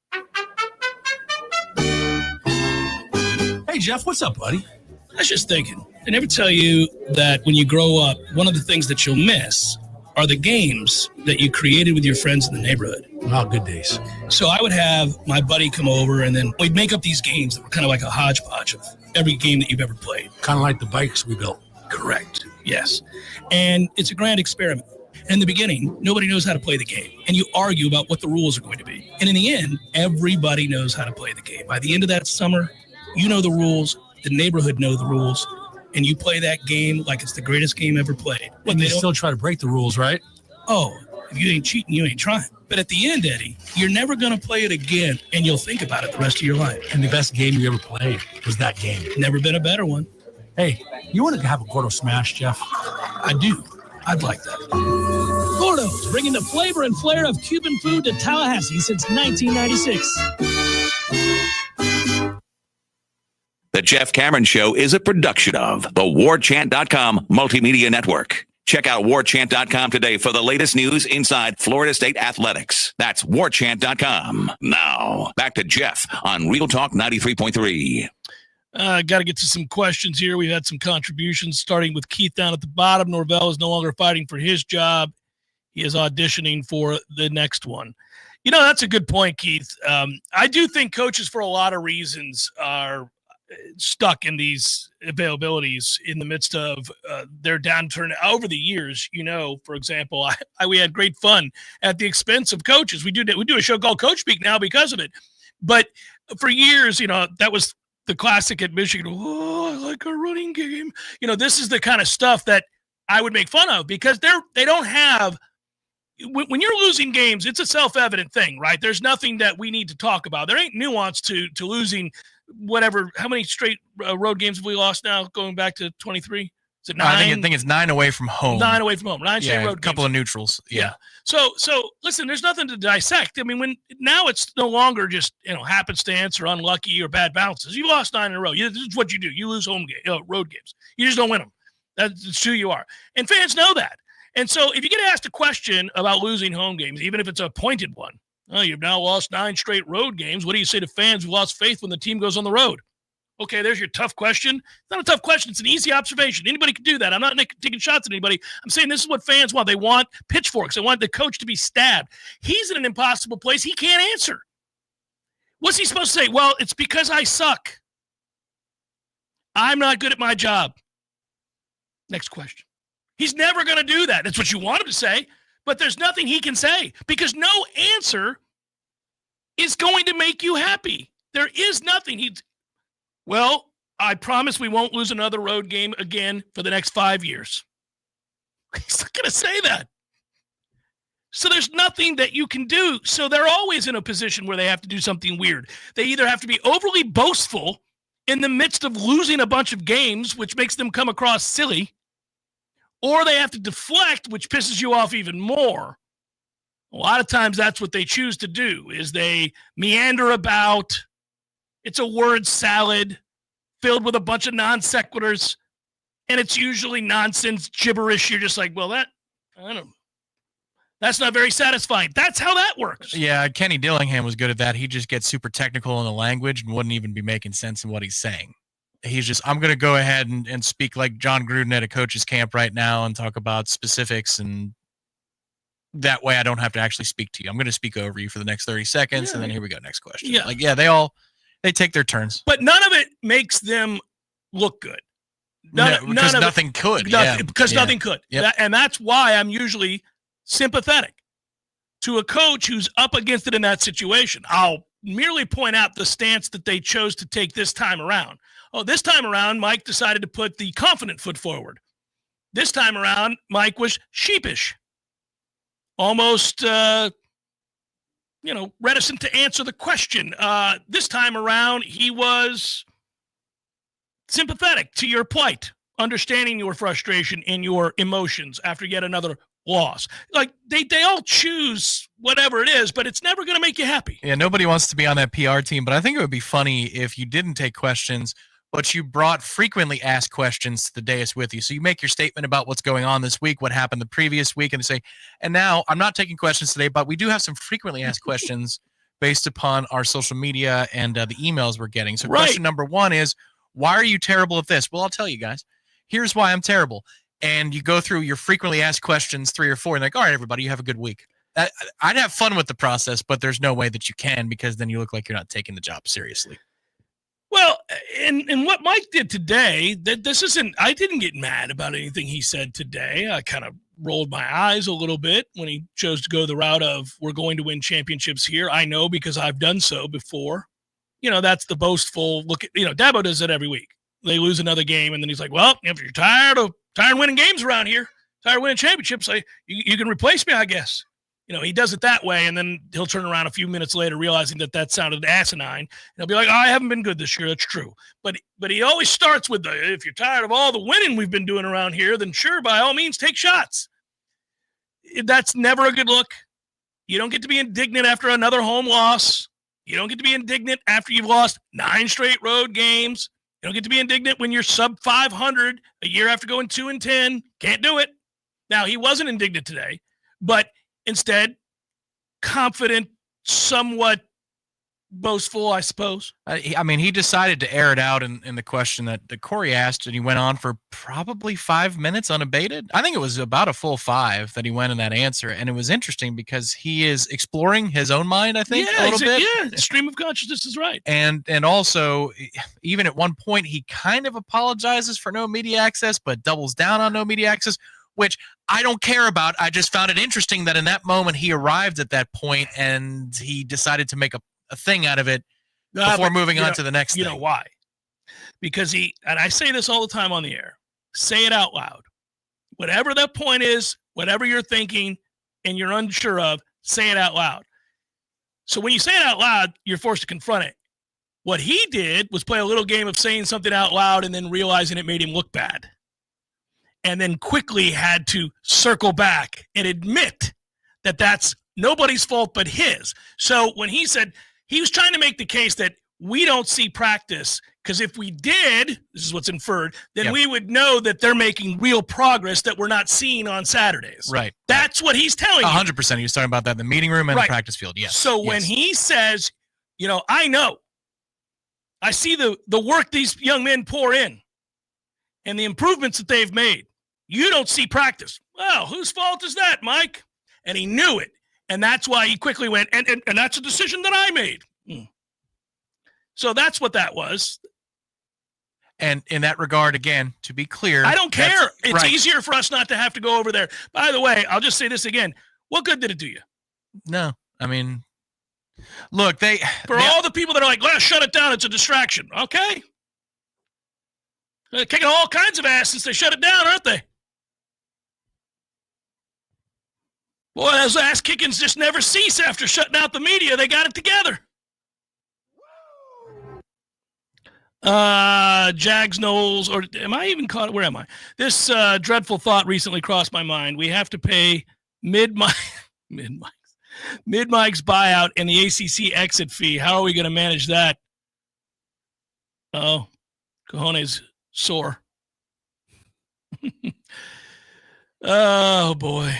Hey, Jeff, what's up, buddy? I was just thinking, I never tell you that when you grow up, one of the things that you'll miss are the games that you created with your friends in the neighborhood. Oh, good days. So I would have my buddy come over, and then we'd make up these games that were kind of like a hodgepodge of every game that you've ever played. Kind of like the bikes we built. Correct. Yes. And it's a grand experiment. In the beginning, nobody knows how to play the game, and you argue about what the rules are going to be. And in the end, everybody knows how to play the game. By the end of that summer, you know the rules, the neighborhood know the rules, and you play that game like it's the greatest game ever played. And they still try to break the rules, right? Oh, if you ain't cheating, you ain't trying. But at the end, Eddie, you're never going to play it again, and you'll think about it the rest of your life. And the best game you ever played was that game. Never been a better one. Hey, you want to have a Gordo Smash, Jeff? I do. I'd like that. Gordo's, bringing the flavor and flair of Cuban food to Tallahassee since 1996. The Jeff Cameron Show is a production of the Warchant.com Multimedia Network. Check out Warchant.com today for the latest news inside Florida State athletics. That's Warchant.com. Now, back to Jeff on Real Talk 93.3. Got to get to some questions here. We've had some contributions, starting with Keith down at the bottom. Norvell is no longer fighting for his job. He is auditioning for the next one. You know, that's a good point, Keith. I do think coaches, for a lot of reasons, are stuck in these availabilities in the midst of their downturn over the years. You know, for example, we had great fun at the expense of coaches. We do a show called Coach Speak now because of it. But for years, you know, that was the classic at Michigan. Oh, I like a running game. You know, this is the kind of stuff that I would make fun of because they don't have. When you're losing games, it's a self-evident thing, right? There's nothing that we need to talk about. There ain't nuance to losing whatever. How many straight road games have we lost now going back to 23? Is it 9? I think it's 9 away from home. 9 away from home. 9 straight road a couple games. of neutrals. Yeah. So listen, there's nothing to dissect. I mean, now it's no longer just, you know, happenstance or unlucky or bad bounces. You lost 9 in a row. This is what you do. You lose road games. You just don't win them. That's who you are. And fans know that. And so if you get asked a question about losing home games, even if it's a pointed one, you've now lost 9 straight road games. What do you say to fans who lost faith when the team goes on the road? Okay, there's your tough question. It's not a tough question. It's an easy observation. Anybody can do that. I'm not taking shots at anybody. I'm saying this is what fans want. They want pitchforks. They want the coach to be stabbed. He's in an impossible place. He can't answer. What's he supposed to say? Well, it's because I suck. I'm not good at my job. Next question. He's never going to do that. That's what you want him to say, but there's nothing he can say because no answer is going to make you happy. There is nothing. Well, I promise we won't lose another road game again for the next 5 years. He's not going to say that. So there's nothing that you can do. So they're always in a position where they have to do something weird. They either have to be overly boastful in the midst of losing a bunch of games, which makes them come across silly, or they have to deflect, which pisses you off even more. A lot of times that's what they choose to do, is they meander about. It's a word salad filled with a bunch of non sequiturs, and it's usually nonsense gibberish. You're just like, well, I don't know. That's not very satisfying. That's how that works. Yeah, Kenny Dillingham was good at that. He just gets super technical in the language and wouldn't even be making sense in what he's saying. He's just, I'm going to go ahead and speak like John Gruden at a coach's camp right now and talk about specifics, and that way I don't have to actually speak to you. I'm going to speak over you for the next 30 seconds, and then here we go, next question. Yeah. Like, yeah, they take their turns. But none of it makes them look good. Because nothing could. Nothing could. Yep. And that's why I'm usually sympathetic to a coach who's up against it in that situation. I'll merely point out the stance that they chose to take this time around. Oh, this time around, Mike decided to put the confident foot forward. This time around, Mike was sheepish, almost, reticent to answer the question. This time around, he was sympathetic to your plight, understanding your frustration and your emotions after yet another loss. Like they all choose whatever it is, but it's never going to make you happy. Yeah, nobody wants to be on that PR team, but I think it would be funny if you didn't take questions, but you brought frequently asked questions to the dais with you. So you make your statement about what's going on this week, what happened the previous week, and they say, and now I'm not taking questions today, but we do have some frequently asked questions based upon our social media and the emails we're getting. So question number one is, why are you terrible at this? Well, I'll tell you guys. Here's why I'm terrible. And you go through your frequently asked questions, 3 or 4, and like, all right, everybody, you have a good week. I'd have fun with the process, but there's no way that you can, because then you look like you're not taking the job seriously. Well, and what Mike did today, I didn't get mad about anything he said today. I kind of rolled my eyes a little bit when he chose to go the route of, we're going to win championships here. I know, because I've done so before. That's the boastful look. Dabo does it every week. They lose another game, and then he's like, well, if you're tired of winning games around here, tired of winning championships, you can replace me, I guess. He does it that way, and then he'll turn around a few minutes later realizing that sounded asinine, and he'll be like, oh, I haven't been good this year. That's true. But he always starts with if you're tired of all the winning we've been doing around here, then sure, by all means, take shots. That's never a good look. You don't get to be indignant after another home loss. You don't get to be indignant after you've lost 9 straight road games. You don't get to be indignant when you're sub 500 a year after going 2-10. Can't do it. Now, he wasn't indignant today, but instead, confident, somewhat boastful, I suppose. He decided to air it out in the question that Corey asked, and he went on for probably 5 minutes unabated. I think it was about a full 5 that he went in that answer, and it was interesting because he is exploring his own mind, I think, a little bit. Yeah, stream of consciousness is right. And also, even at one point, he kind of apologizes for no media access, but doubles down on no media access, which I don't care about. I just found it interesting that in that moment he arrived at that point and he decided to make a thing out of it before moving on to the next thing. You know why? Because and I say this all the time on the air, say it out loud. Whatever that point is, whatever you're thinking and you're unsure of, say it out loud. So when you say it out loud, you're forced to confront it. What he did was play a little game of saying something out loud and then realizing it made him look bad. And then quickly had to circle back and admit that that's nobody's fault but his. So when he said, he was trying to make the case that we don't see practice because if we did, this is what's inferred, then we would know that they're making real progress that we're not seeing on Saturdays. Right. That's what he's telling you. 100%. He was talking about that in the meeting room and the practice field. Yes. So when he says, I know, I see the work these young men pour in and the improvements that they've made. You don't see practice. Well, whose fault is that, Mike? And he knew it. And that's why he quickly went, and that's a decision that I made. So that's what that was. And in that regard, again, to be clear, I don't care. It's easier for us not to have to go over there. By the way, I'll just say this again. What good did it do you? No. I mean, look, all the people that are like, let's shut it down, it's a distraction. Okay. They're kicking all kinds of ass since they shut it down, aren't they? Boy, those ass kickings just never cease after shutting out the media. They got it together. Jags, Knowles, or am I even caught? Where am I? This dreadful thought recently crossed my mind. We have to pay Mid-Mike's buyout and the ACC exit fee. How are we going to manage that? Oh, cojones sore. Oh, boy.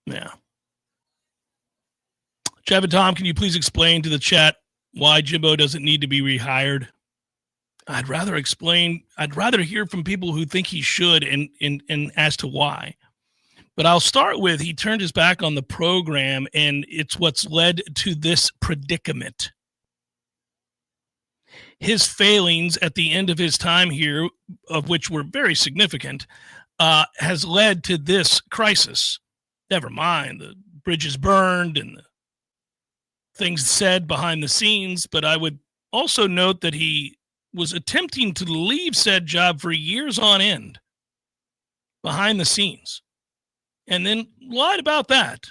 Yeah. Jeff and Tom, can you please explain to the chat why Jimbo doesn't need to be rehired? I'd rather hear from people who think he should and as to why. But I'll start with, he turned his back on the program, and it's what's led to this predicament. His failings at the end of his time here, of which were very significant, has led to this crisis. Never mind the bridges burned and the things said behind the scenes, but I would also note that he was attempting to leave said job for years on end behind the scenes and then lied about that.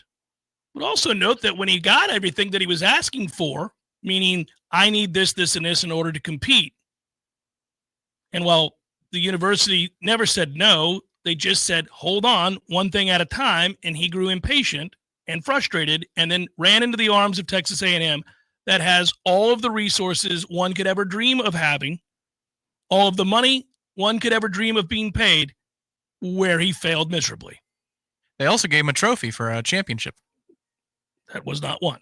But also note that when he got everything that he was asking for, meaning I need this, this, and this in order to compete, and while the university never said no, they just said, hold on, one thing at a time, and he grew impatient and frustrated and then ran into the arms of Texas A&M that has all of the resources one could ever dream of having, all of the money one could ever dream of being paid, where he failed miserably. They also gave him a trophy for a championship. That was not won.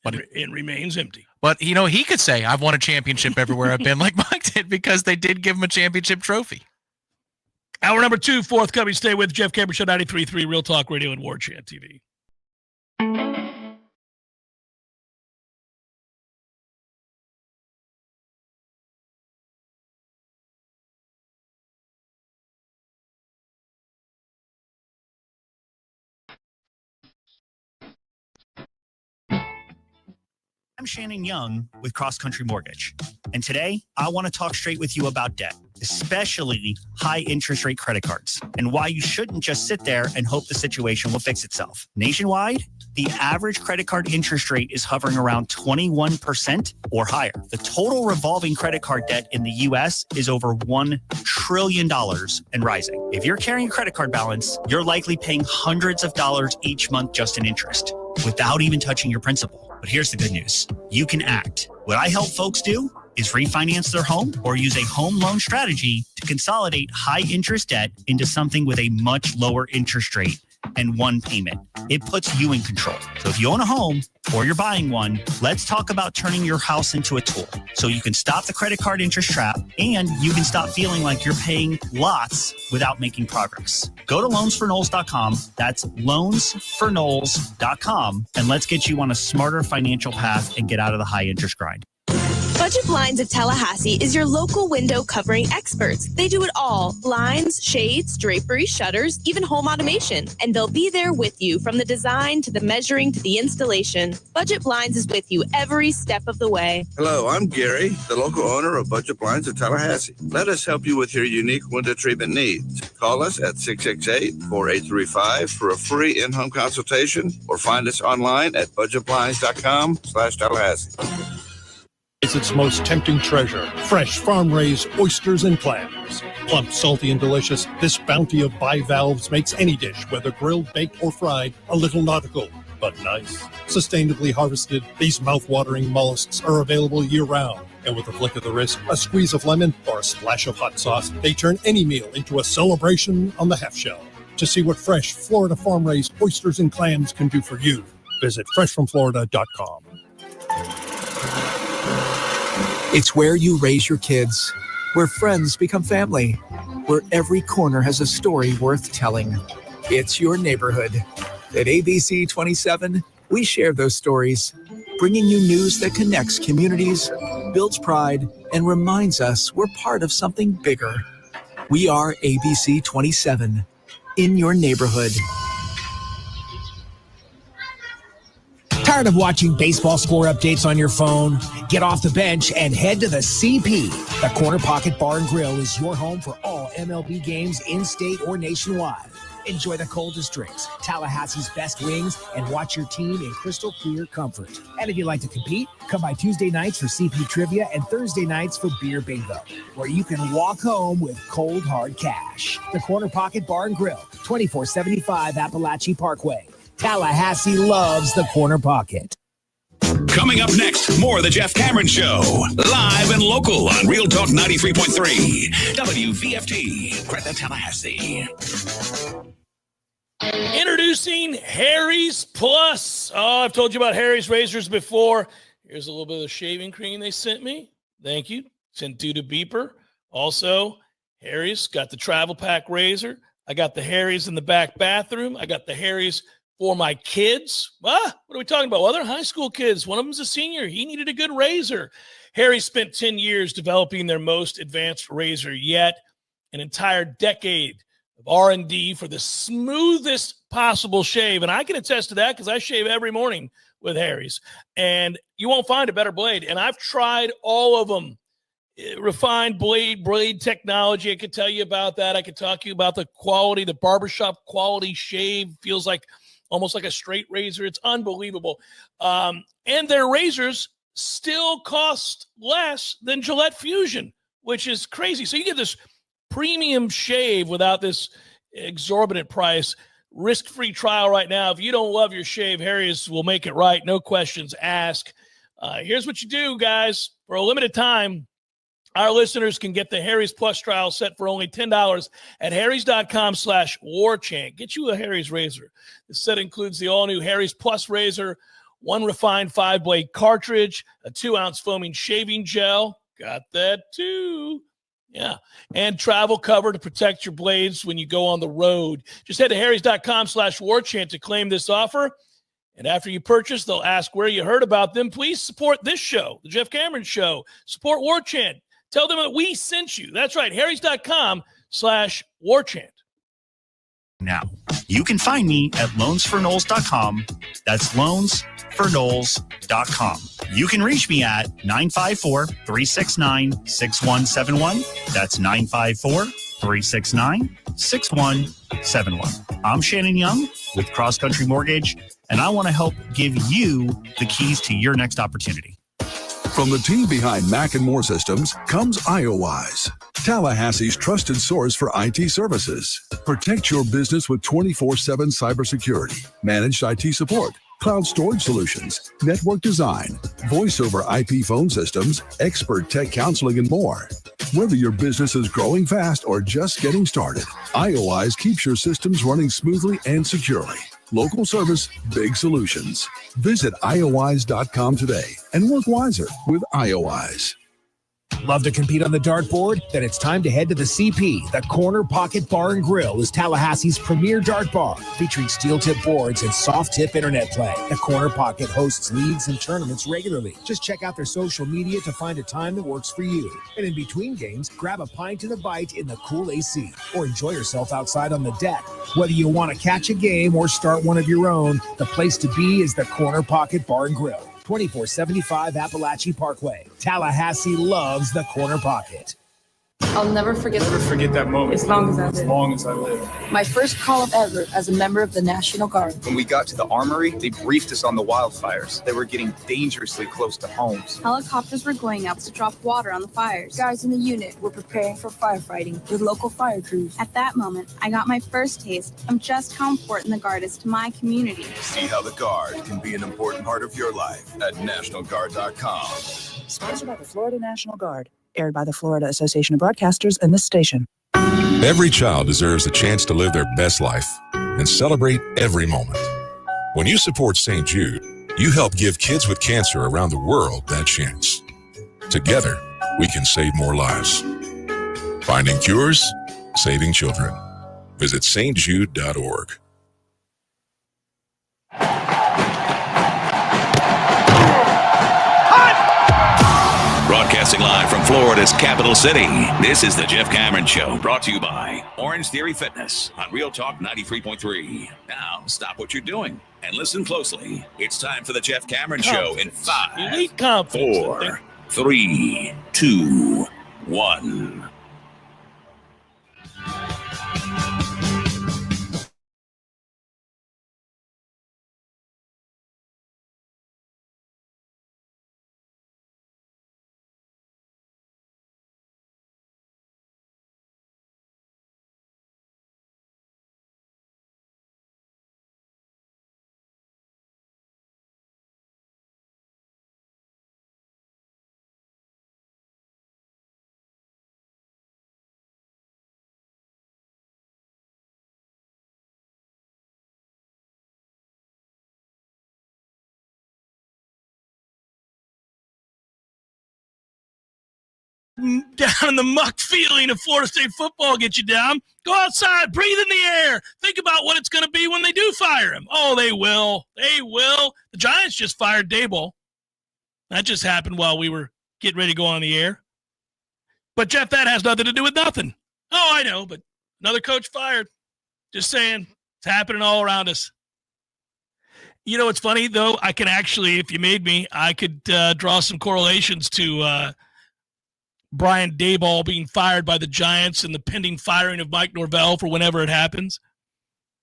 But it remains empty. But, he could say, I've won a championship everywhere I've been, like Mike did, because they did give him a championship trophy. Hour number 2, forthcoming. Stay with Jeff Cameron Show, 93.3 Real Talk Radio and Warchant TV. I'm Shannon Young with Cross Country Mortgage, and today I want to talk straight with you about debt, especially high interest rate credit cards, and why you shouldn't just sit there and hope the situation will fix itself. Nationwide, the average credit card interest rate is hovering around 21% or higher. The total revolving credit card debt in the U.S. is over $1 trillion and rising. If you're carrying a credit card balance, you're likely paying hundreds of dollars each month just in interest, without even touching your principal. But here's the good news. You can act. What I help folks do is refinance their home or use a home loan strategy to consolidate high interest debt into something with a much lower interest rate and one payment. It puts you in control. So if you own a home or you're buying one, let's talk about turning your house into a tool so you can stop the credit card interest trap and you can stop feeling like you're paying lots without making progress. Go to loansforknowles.com. That's loansforknowles.com, and let's get you on a smarter financial path and get out of the high interest grind. Budget Blinds of Tallahassee is your local window covering experts. They do it all: blinds, shades, drapery, shutters, even home automation. And they'll be there with you from the design to the measuring to the installation. Budget Blinds is with you every step of the way. Hello, I'm Gary, the local owner of Budget Blinds of Tallahassee. Let us help you with your unique window treatment needs. Call us at 668-4835 for a free in-home consultation or find us online at budgetblinds.com/Tallahassee. It's its most tempting treasure, fresh farm-raised oysters and clams. Plump, salty, and delicious, this bounty of bivalves makes any dish, whether grilled, baked, or fried, a little nautical, but nice. Sustainably harvested, these mouth-watering mollusks are available year-round. And with a flick of the wrist, a squeeze of lemon, or a splash of hot sauce, they turn any meal into a celebration on the half shell. To see what fresh Florida farm-raised oysters and clams can do for you, visit freshfromflorida.com. It's where you raise your kids, where friends become family, where every corner has a story worth telling. It's your neighborhood. At ABC 27, we share those stories, bringing you news that connects communities, builds pride, and reminds us we're part of something bigger. We are ABC 27, in your neighborhood. Tired of watching baseball score updates on your phone? Get off the bench and head to the CP. The Corner Pocket Bar and Grill is your home for all MLB games in-state or nationwide. Enjoy the coldest drinks, Tallahassee's best wings, and watch your team in crystal clear comfort. And if you like to compete, come by Tuesday nights for CP Trivia and Thursday nights for Beer Bingo, where you can walk home with cold, hard cash. The Corner Pocket Bar and Grill, 2475 Appalachie Parkway. Tallahassee loves the Corner Pocket. Coming up next, more of the Jeff Cameron Show. Live and local on Real Talk 93.3. WVFT, Greta, Tallahassee. Introducing Harry's Plus. Oh, I've told you about Harry's razors before. Here's a little bit of the shaving cream they sent me. Thank you. Sent due to Beeper. Also, Harry's got the travel pack razor. I got the Harry's in the back bathroom. I got the Harry's for my kids. What are we talking about? Well, they're high school kids. One of them's a senior. He needed a good razor. Harry spent 10 years developing their most advanced razor yet, an entire decade of R&D for the smoothest possible shave. And I can attest to that because I shave every morning with Harry's. And you won't find a better blade. And I've tried all of them. Refined blade technology. I could tell you about that. I could talk to you about the quality, the barbershop quality shave. Feels like almost like a straight razor. It's unbelievable. And their razors still cost less than Gillette Fusion, which is crazy. So you get this premium shave without this exorbitant price. Risk-free trial right now. If you don't love your shave, Harry's will make it right. No questions asked. Here's what you do, guys. For a limited time, our listeners can get the Harry's Plus trial set for only $10 at harrys.com/warchant. Get you a Harry's razor. The set includes the all-new Harry's Plus razor, one refined 5-blade cartridge, a 2-ounce foaming shaving gel. Got that too. Yeah. And travel cover to protect your blades when you go on the road. Just head to harrys.com/warchant to claim this offer. And after you purchase, they'll ask where you heard about them. Please support this show, the Jeff Cameron Show. Support Warchant. Tell them that we sent you. That's right. harrys.com/warchant. Now, you can find me at loansforknowles.com. That's loansforknowles.com. You can reach me at 954-369-6171. That's 954-369-6171. I'm Shannon Young with Cross Country Mortgage, and I want to help give you the keys to your next opportunity. From the team behind Mac and More Systems comes IOWise, Tallahassee's trusted source for IT services. Protect your business with 24/7 cybersecurity, managed IT support, cloud storage solutions, network design, voice over IP phone systems, expert tech counseling, and more. Whether your business is growing fast or just getting started, IOWise keeps your systems running smoothly and securely. Local service, big solutions. Visit iowise.com today and work wiser with IOWise. Love to compete on the dartboard? Then it's time to head to the CP. The Corner Pocket Bar and Grill is Tallahassee's premier dart bar, featuring steel tip boards and soft tip internet play. The Corner Pocket hosts leagues and tournaments regularly. Just check out their social media to find a time that works for you. And in between games, grab a pint and a bite in the cool AC, or enjoy yourself outside on the deck. Whether you want to catch a game or start one of your own, the place to be is the Corner Pocket Bar and Grill. 2475 Appalachie Parkway. Tallahassee loves the Corner Pocket. I'll never forget that moment. As long as I live. As long as I live. My first call ever as a member of the National Guard. When we got to the armory, they briefed us on the wildfires. They were getting dangerously close to homes. Helicopters were going out to drop water on the fires. Guys in the unit were preparing for firefighting with local fire crews. At that moment, I got my first taste of just how important the Guard is to my community. See how the Guard can be an important part of your life at NationalGuard.com. Sponsored by the Florida National Guard. Aired by the Florida Association of Broadcasters and this station. Every child deserves a chance to live their best life and celebrate every moment. When you support St. Jude, you help give kids with cancer around the world that chance. Together, we can save more lives. Finding cures, saving children. Visit stjude.org. Broadcasting live from Florida's capital city, this is the Jeff Cameron Show, brought to you by Orange Theory Fitness on Real Talk 93.3. Now, stop what you're doing and listen closely. It's time for the Jeff Cameron Show in 5, 4, 3, 2, 1. down in the muck feeling of Florida State football get you down. Go outside, breathe in the air. Think about what it's going to be when they do fire him. Oh, they will. They will. The Giants just fired Daboll. That just happened while we were getting ready to go on the air. But, Jeff, that has nothing to do with nothing. Oh, I know, but another coach fired. Just saying, it's happening all around us. You know what's funny, though? I can actually, if you made me, I could draw some correlations to Brian Daboll being fired by the Giants and the pending firing of Mike Norvell for whenever it happens.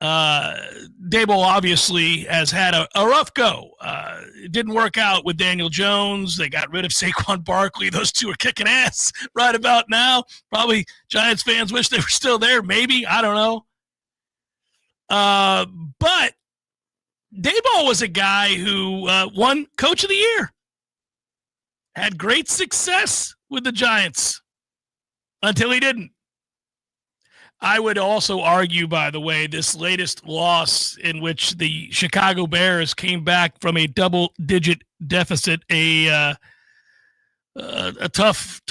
Daboll obviously has had a rough go. It didn't work out with Daniel Jones. They got rid of Saquon Barkley. Those two are kicking ass right about now. Probably Giants fans wish they were still there. Maybe. I don't know. But Daboll was a guy who won Coach of the Year. Had great success with the Giants until he didn't. I would also argue, by the way, this latest loss in which the Chicago Bears came back from a double-digit deficit, a tough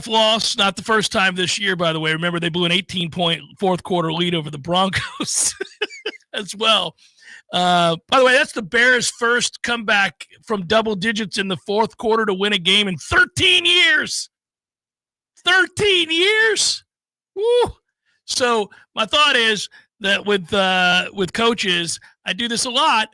loss. Not the first time this year, by the way. Remember, they blew an 18-point fourth-quarter lead over the Broncos as well. By the way, that's the Bears' first comeback from double digits in the fourth quarter to win a game in 13 years. 13 years? Woo! So my thought is that with coaches, I do this a lot.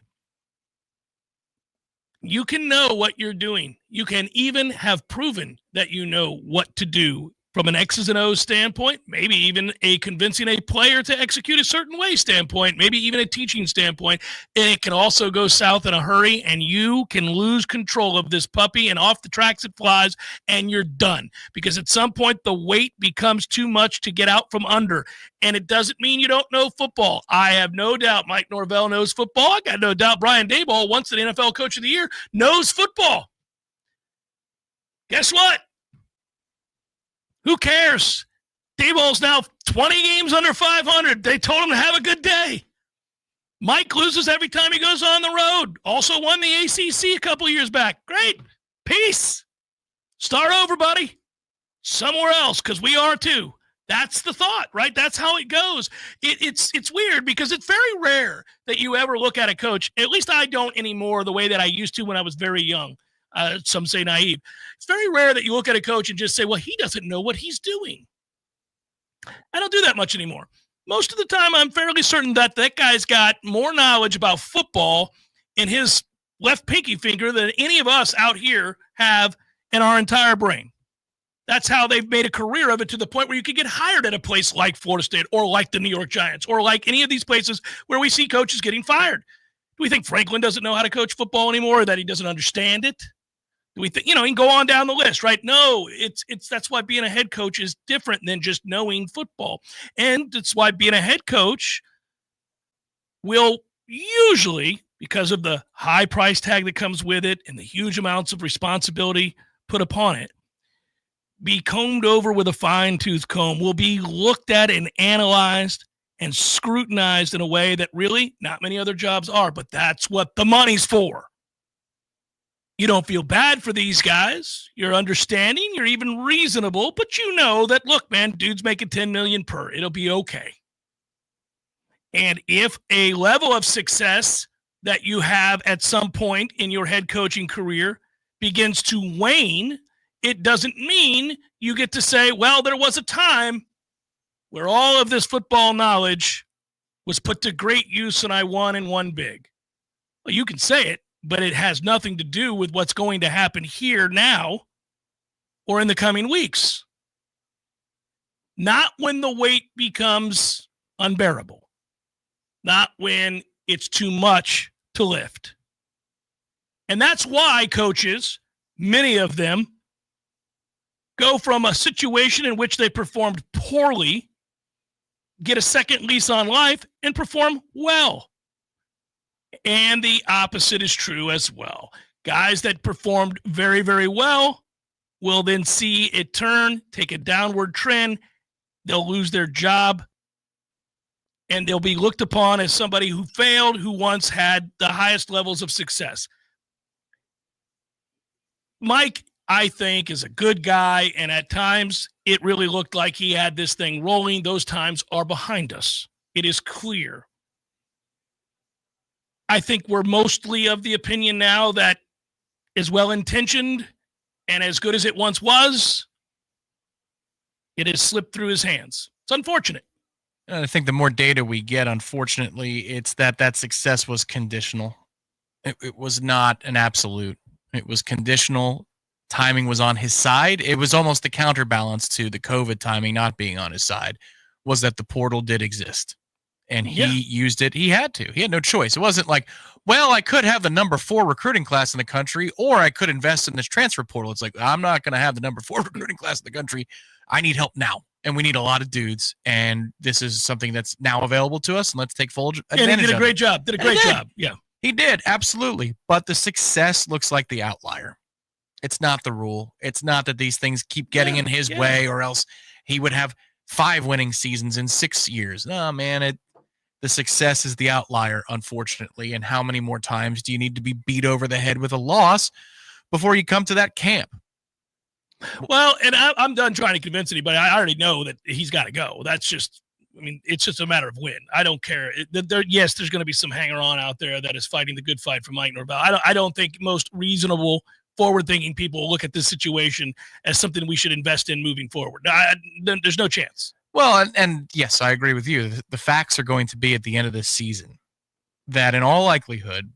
You can know what you're doing. You can even have proven that you know what to do from an X's and O's standpoint, maybe even a convincing a player to execute a certain way standpoint, maybe even a teaching standpoint. And it can also go south in a hurry, and you can lose control of this puppy, and off the tracks it flies, and you're done. Because at some point, the weight becomes too much to get out from under. And it doesn't mean you don't know football. I have no doubt Mike Norvell knows football. I got no doubt Brian Daboll, once an NFL Coach of the Year, knows football. Guess what? Who cares? Daboll's now 20 games under 500. They told him to have a good day. Mike loses every time he goes on the road. Also won the ACC a couple years back. Great. Peace. Start over, buddy. Somewhere else, because we are too. That's the thought, right? That's how it goes. It's weird because it's very rare that you ever look at a coach. At least I don't anymore the way that I used to when I was very young. Some say naive. It's very rare that you look at a coach and just say, well, he doesn't know what he's doing. I don't do that much anymore. Most of the time, I'm fairly certain that that guy's got more knowledge about football in his left pinky finger than any of us out here have in our entire brain. That's how they've made a career of it, to the point where you could get hired at a place like Florida State or like the New York Giants or like any of these places where we see coaches getting fired. Do we think Franklin doesn't know how to coach football anymore, or that he doesn't understand it? Do we think, he can go on down the list, right? No, that's why being a head coach is different than just knowing football. And that's why being a head coach will usually, because of the high price tag that comes with it and the huge amounts of responsibility put upon it, be combed over with a fine-tooth comb, will be looked at and analyzed and scrutinized in a way that really not many other jobs are. But that's what the money's for. You don't feel bad for these guys. You're understanding. You're even reasonable. But you know that, look, man, dude's making $10 million per. It'll be okay. And if a level of success that you have at some point in your head coaching career begins to wane, it doesn't mean you get to say, well, there was a time where all of this football knowledge was put to great use and I won and won big. Well, you can say it, but it has nothing to do with what's going to happen here now or in the coming weeks. Not when the weight becomes unbearable. Not when it's too much to lift. And that's why coaches, many of them, go from a situation in which they performed poorly, get a second lease on life, and perform well. And the opposite is true as well. Guys that performed very, very well will then see it turn, take a downward trend. They'll lose their job, and they'll be looked upon as somebody who failed, who once had the highest levels of success. Mike I think, is a good guy. And at times, it really looked like he had this thing rolling. Those times are behind us. It is clear. I think we're mostly of the opinion now that as well-intentioned and as good as it once was, it has slipped through his hands. It's unfortunate. I think the more data we get, unfortunately, it's that success was conditional. It was not an absolute. It was conditional. Timing was on his side. It was almost the counterbalance to the COVID timing not being on his side, was that the portal did exist. And he used it. He had to. He had no choice. It wasn't like, well, I could have the number 4 recruiting class in the country, or I could invest in this transfer portal. It's like, I'm not going to have the number 4 recruiting class in the country. I need help now. And we need a lot of dudes. And this is something that's now available to us. And let's take full advantage of it. And he did a great job. Did a great job. Yeah. He did. Absolutely. But the success looks like the outlier. It's not the rule. It's not that these things keep getting in his way, or else he would have 5 winning seasons in 6 years. No, man, the success is the outlier, unfortunately. And how many more times do you need to be beat over the head with a loss before you come to that camp? Well, and I'm done trying to convince anybody. I already know that he's got to go. That's just, I mean, it's just a matter of when. I don't care. Yes, there's going to be some hanger-on out there that is fighting the good fight for Mike Norvell. I don't think most reasonable, forward-thinking people look at this situation as something we should invest in moving forward. There's no chance. Well, and yes, I agree with you. The facts are going to be at the end of this season that in all likelihood,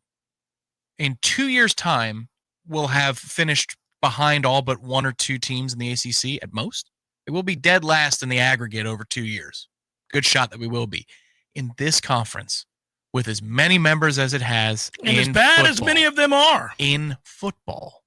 in 2 years' time, we'll have finished behind all but 1 or 2 teams in the ACC at most. It will be dead last in the aggregate over 2 years. Good shot that we will be. In this conference, with as many members as it has, and as bad as many of them are in football,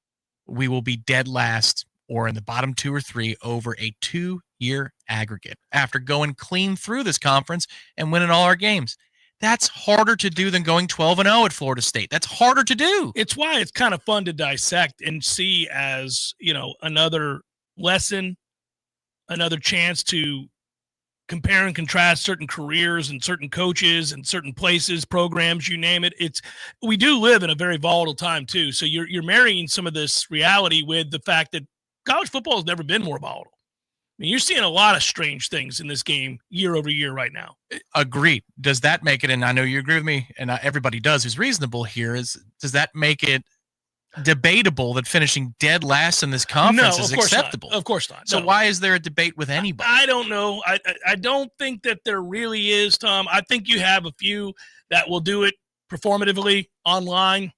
we will be dead last or in the bottom 2 or 3 over a 2-year aggregate after going clean through this conference and winning all our games. That's harder to do than going 12-0 at Florida State. That's harder to do. It's why it's kind of fun to dissect and see as, another lesson, another chance to compare and contrast certain careers and certain coaches and certain places, programs, you name it. We do live in a very volatile time too. So you're marrying some of this reality with the fact that college football has never been more volatile. I mean, you're seeing a lot of strange things in this game year over year right now. Agreed. Does that make it, and I know you agree with me, and everybody does who's reasonable here, does that make it debatable that finishing dead last in this conference is acceptable? Of course not. So why is there a debate with anybody? I don't know. I don't think that there really is, Tom. I think you have a few that will do it performatively online.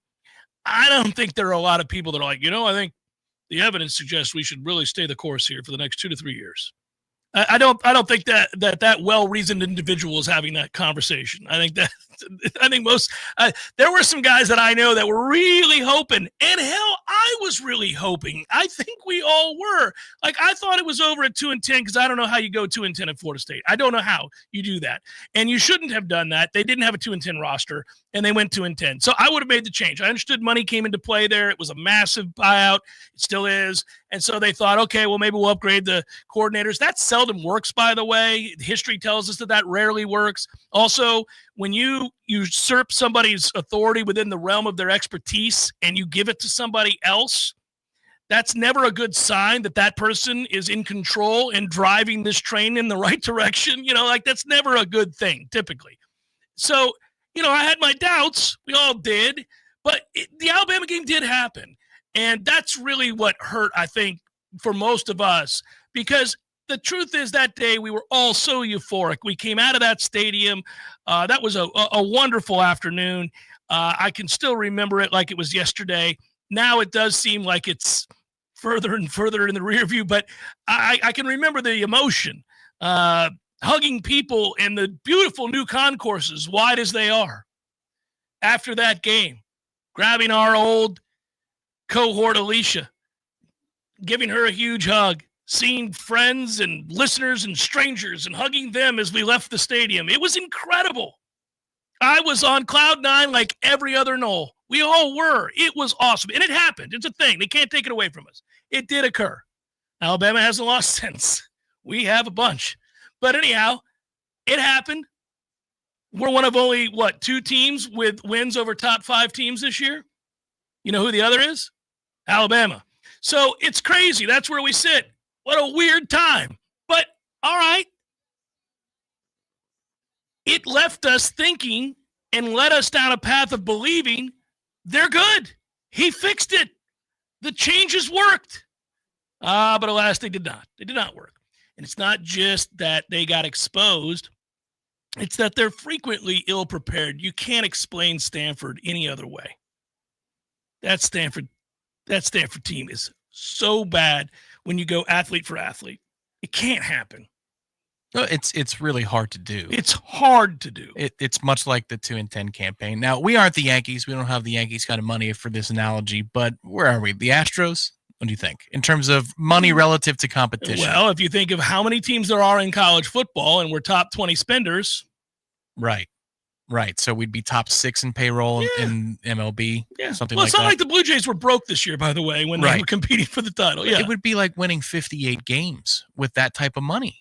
I don't think there are a lot of people that are like, I think the evidence suggests we should really stay the course here for the next 2 to 3 years. I don't think that well-reasoned individual is having that conversation. I think most there were some guys that I know that were really hoping, and hell, I was really hoping. I think we all were. Like, I thought it was over at 2-10 because I don't know how you go 2-10 at Florida State. I don't know how you do that, and you shouldn't have done that. They didn't have a 2-10 roster, and they went 2-10. So I would have made the change. I understood money came into play there. It was a massive buyout. It still is. And so they thought, okay, well, maybe we'll upgrade the coordinators. That seldom works, by the way. History tells us that rarely works. Also, when you usurp somebody's authority within the realm of their expertise and you give it to somebody else, that's never a good sign that person is in control and driving this train in the right direction. That's never a good thing, typically. So, I had my doubts. We all did. But the Alabama game did happen. And that's really what hurt, I think, for most of us, because the truth is that day we were all so euphoric. We came out of that stadium. That was a wonderful afternoon. I can still remember it like it was yesterday. Now it does seem like it's further and further in the rear view, but I can remember the emotion, hugging people in the beautiful new concourses, wide as they are, after that game, grabbing our old cohort Alicia, giving her a huge hug, seeing friends and listeners and strangers and hugging them as we left the stadium. It was incredible. I was on cloud 9 like every other Nole. We all were. It was awesome. And it happened. It's a thing. They can't take it away from us. It did occur. Alabama hasn't lost since. We have a bunch. But anyhow, it happened. We're one of only, 2 teams with wins over top 5 teams this year? You know who the other is? Alabama. So it's crazy. That's where we sit. What a weird time. But all right. It left us thinking and led us down a path of believing they're good. He fixed it. The changes worked. But alas, they did not. They did not work. And it's not just that they got exposed. It's that they're frequently ill-prepared. You can't explain Stanford any other way. That Stanford team is so bad when you go athlete for athlete. It can't happen. No, it's really hard to do. It's hard to do. It's much like the 2-10 campaign. Now, we aren't the Yankees. We don't have the Yankees kind of money for this analogy, but where are we? The Astros? What do you think in terms of money relative to competition? Well, if you think of how many teams there are in college football and we're top 20 spenders. Right. So we'd be top 6 in payroll in MLB. Yeah. Something well, like it's not that. like the Blue Jays were broke this year, by the way, when they were competing for the title. Yeah. It would be like winning 58 games with that type of money.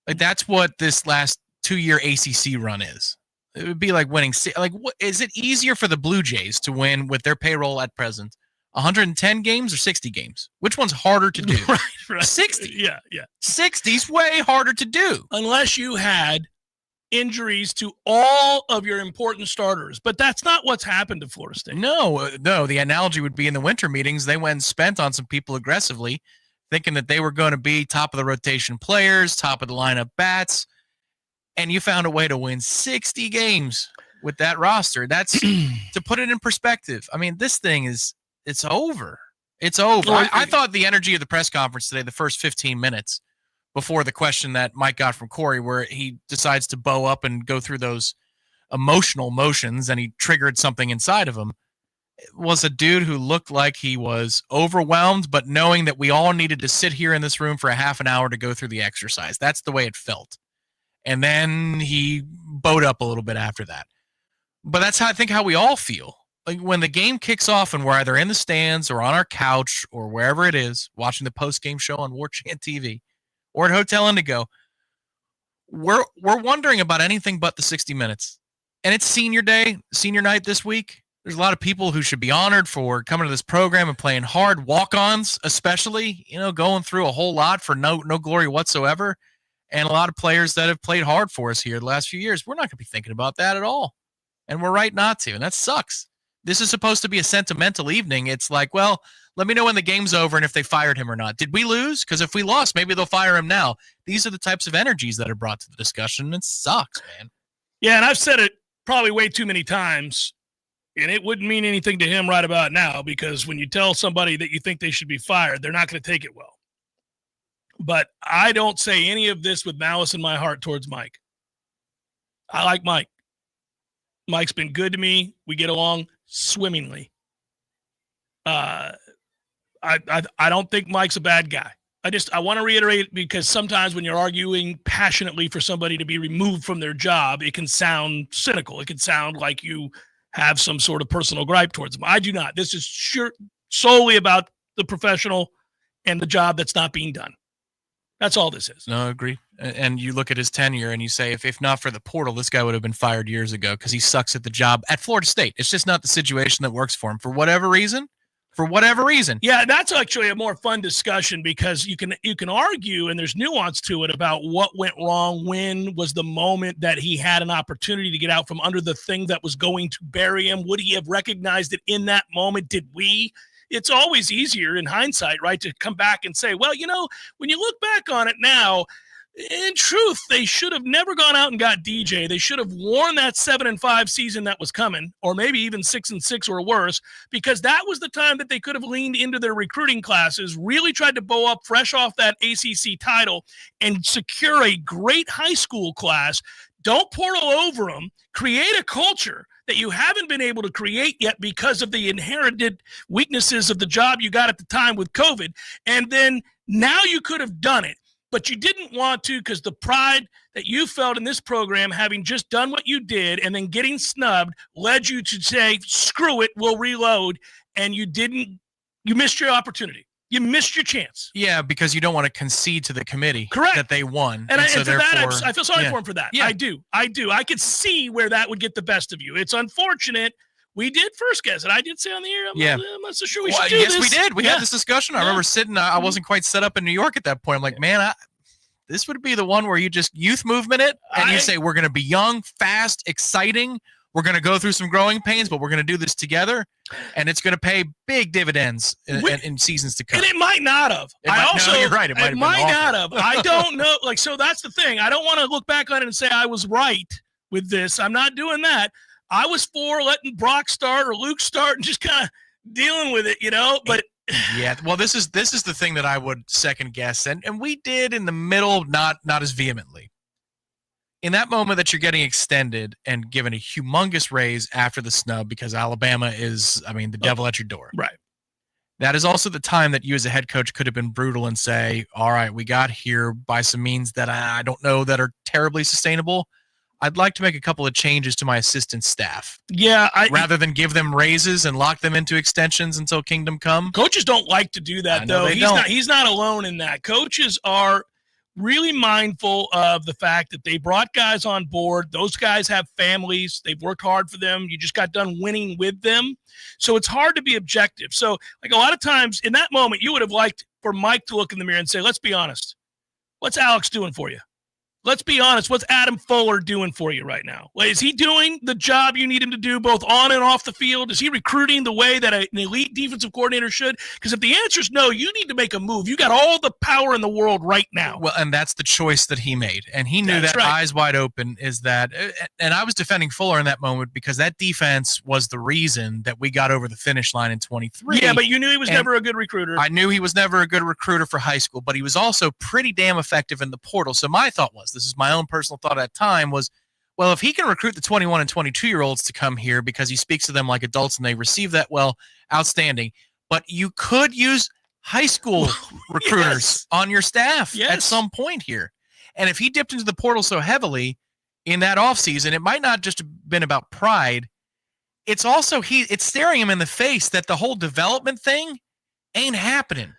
Like that's what this last 2-year ACC run is. It would be like winning. Like, what is it easier for the Blue Jays to win with their payroll at present? 110 games or 60 games? Which one's harder to do? Right. 60. Yeah. 60's way harder to do. Unless you had injuries to all of your important starters. But that's not what's happened to Florida State. No. The analogy would be in the winter meetings, they went and spent on some people aggressively, thinking that they were going to be top of the rotation players, top of the lineup bats, and you found a way to win 60 games with that roster. That's to put it in perspective. I mean, this thing it's over. It's over. I thought the energy of the press conference today, the first 15 minutes before the question that Mike got from Corey, where he decides to bow up and go through those emotional motions and he triggered something inside of him, was a dude who looked like he was overwhelmed, but knowing that we all needed to sit here in this room for a half an hour to go through the exercise. That's the way it felt. And then he bowed up a little bit after that. But that's how I think how we all feel. Like when the game kicks off and we're either in the stands or on our couch or wherever it is, watching the post-game show on Warchant TV or at Hotel Indigo, we're wondering about anything but the 60 minutes. And it's senior day, senior night this week. There's a lot of people who should be honored for coming to this program and playing hard, walk-ons especially, going through a whole lot for no glory whatsoever. And a lot of players that have played hard for us here the last few years. We're not going to be thinking about that at all. And we're right not to. And that sucks. This is supposed to be a sentimental evening. It's like, well, let me know when the game's over and if they fired him or not. Did we lose? Because if we lost, maybe they'll fire him now. These are the types of energies that are brought to the discussion. It sucks, man. Yeah, and I've said it probably way too many times, and it wouldn't mean anything to him right about now, because when you tell somebody that you think they should be fired, they're not going to take it well. But I don't say any of this with malice in my heart towards Mike. I like Mike. Mike's been good to me. We get along swimmingly. I don't think Mike's a bad guy. I want to reiterate, because sometimes when you're arguing passionately for somebody to be removed from their job, it can sound cynical. It can sound like you have some sort of personal gripe towards them. I do not. This is solely about the professional and the job that's not being done. That's all this is. No, I agree. And you look at his tenure and you say, if not for the portal, this guy would have been fired years ago because he sucks at the job at Florida State. It's just not the situation that works for him for whatever reason. Yeah, that's actually a more fun discussion, because you can argue, and there's nuance to it, about what went wrong. When was the moment that he had an opportunity to get out from under the thing that was going to bury him? Would he have recognized it in that moment? Did we? It's always easier in hindsight, right, to come back and say, well, when you look back on it now, in truth, they should have never gone out and got DJ. They should have worn that 7-5 season that was coming, or maybe even 6-6 or worse, because that was the time that they could have leaned into their recruiting classes, really tried to bow up fresh off that ACC title and secure a great high school class. Don't portal over them. Create a culture that you haven't been able to create yet because of the inherited weaknesses of the job you got at the time with COVID. And then now you could have done it, but you didn't want to, because the pride that you felt in this program, having just done what you did and then getting snubbed, led you to say, screw it, we'll reload. And you missed your opportunity. You missed your chance. Yeah, because you don't want to concede to the committee. Correct. That they won. And so for that, I feel sorry for him for that. Yeah. I do. I could see where that would get the best of you. It's unfortunate We did first guess, and I did say on the air, I'm not so sure we should do yes, this. we did. We had this discussion. I remember sitting, I wasn't quite set up in New York at that point. I'm like, man, this would be the one where you just youth movement it, and you say, we're going to be young, fast, exciting. We're going to go through some growing pains, but we're going to do this together, and it's going to pay big dividends in seasons to come. And it might not have. You're right. It might not have. I don't know. So that's the thing. I don't want to look back on it and say I was right with this. I'm not doing that. I was for letting Brock start or Luke start and just kind of dealing with it, but yeah, well, this is the thing that I would second guess, and we did in the middle, not as vehemently. In that moment that you're getting extended and given a humongous raise after the snub because Alabama is, the devil at your door. Right. That is also the time that you as a head coach could have been brutal and say, all right, we got here by some means that I don't know that are terribly sustainable. I'd like to make a couple of changes to my assistant staff. Yeah. Rather than give them raises and lock them into extensions until kingdom come. Coaches don't like to do that, though. He's not alone in that. Coaches are really mindful of the fact that they brought guys on board. Those guys have families. They've worked hard for them. You just got done winning with them. So it's hard to be objective. So like a lot of times in that moment, you would have liked for Mike to look in the mirror and say, let's be honest. What's Alex doing for you? Let's be honest. What's Adam Fuller doing for you right now? Is he doing the job you need him to do both on and off the field? Is he recruiting the way that an elite defensive coordinator should? Because if the answer is no, you need to make a move. You got all the power in the world right now. Well, and that's the choice that he made. And he knew That's that right. eyes wide open is that. And I was defending Fuller in that moment because that defense was the reason that we got over the finish line in 23. Yeah, but you knew he was never a good recruiter. I knew he was never a good recruiter for high school, but he was also pretty damn effective in the portal. So my thought was, this is my own personal thought at that time, was, well, if he can recruit the 21 and 22-year-olds to come here because he speaks to them like adults and they receive that well, outstanding. But you could use high school recruiters on your staff at some point here. And if he dipped into the portal so heavily in that offseason, it might not just have been about pride. It's also it's staring him in the face that the whole development thing ain't happening.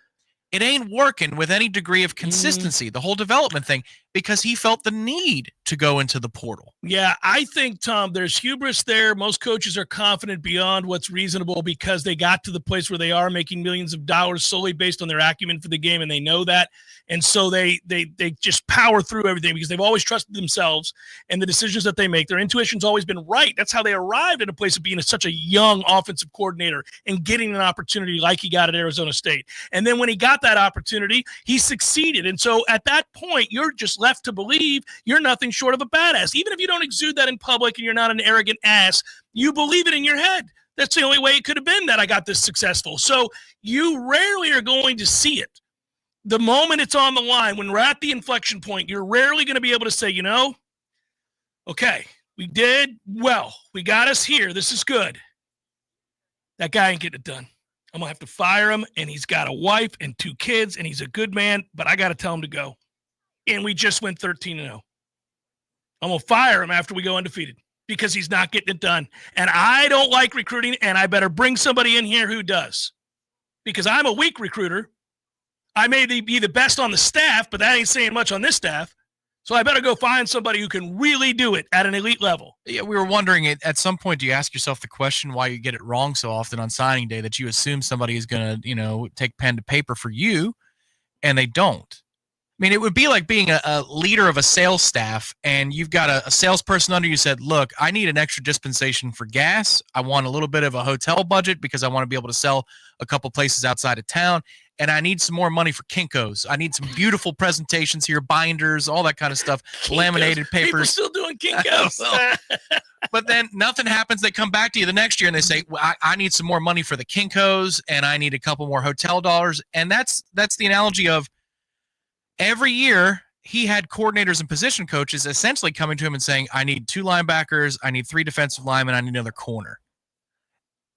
It ain't working with any degree of consistency, the whole development thing, because he felt the need to go into the portal. Yeah, I think, Tom, there's hubris there. Most coaches are confident beyond what's reasonable because they got to the place where they are making millions of dollars solely based on their acumen for the game, and they know that. And so they just power through everything because they've always trusted themselves and the decisions that they make. Their intuition's always been right. That's how they arrived at a place of being such a young offensive coordinator and getting an opportunity like he got at Arizona State. And then when he got that opportunity, he succeeded. And so at that point, you're just left to believe you're nothing short of a badass. Even if you don't exude that in public and you're not an arrogant ass, you believe it in your head. That's the only way it could have been that I got this successful. So you rarely are going to see it. The moment it's on the line, when we're at the inflection point, you're rarely going to be able to say, okay, we did well. We got us here. This is good. That guy ain't getting it done. I'm going to have to fire him, and he's got a wife and 2 kids, and he's a good man, but I got to tell him to go. And we just went 13-0. I'm going to fire him after we go undefeated because he's not getting it done. And I don't like recruiting, and I better bring somebody in here who does because I'm a weak recruiter. I may be the best on the staff, but that ain't saying much on this staff. So I better go find somebody who can really do it at an elite level. Yeah, we were wondering, at some point, do you ask yourself the question why you get it wrong so often on signing day that you assume somebody is going to, take pen to paper for you, and they don't? I mean, it would be like being a leader of a sales staff, and you've got a salesperson under you said, look, I need an extra dispensation for gas. I want a little bit of a hotel budget because I want to be able to sell a couple places outside of town. And I need some more money for Kinko's. I need some beautiful presentations here, binders, all that kind of stuff, Kinko's. laminated papers. People still doing Kinko's. But then nothing happens. They come back to you the next year and they say, well, I need some more money for the Kinko's and I need a couple more hotel dollars. And that's the analogy of every year he had coordinators and position coaches essentially coming to him and saying, I need 2 linebackers, I need 3 defensive linemen, I need another corner.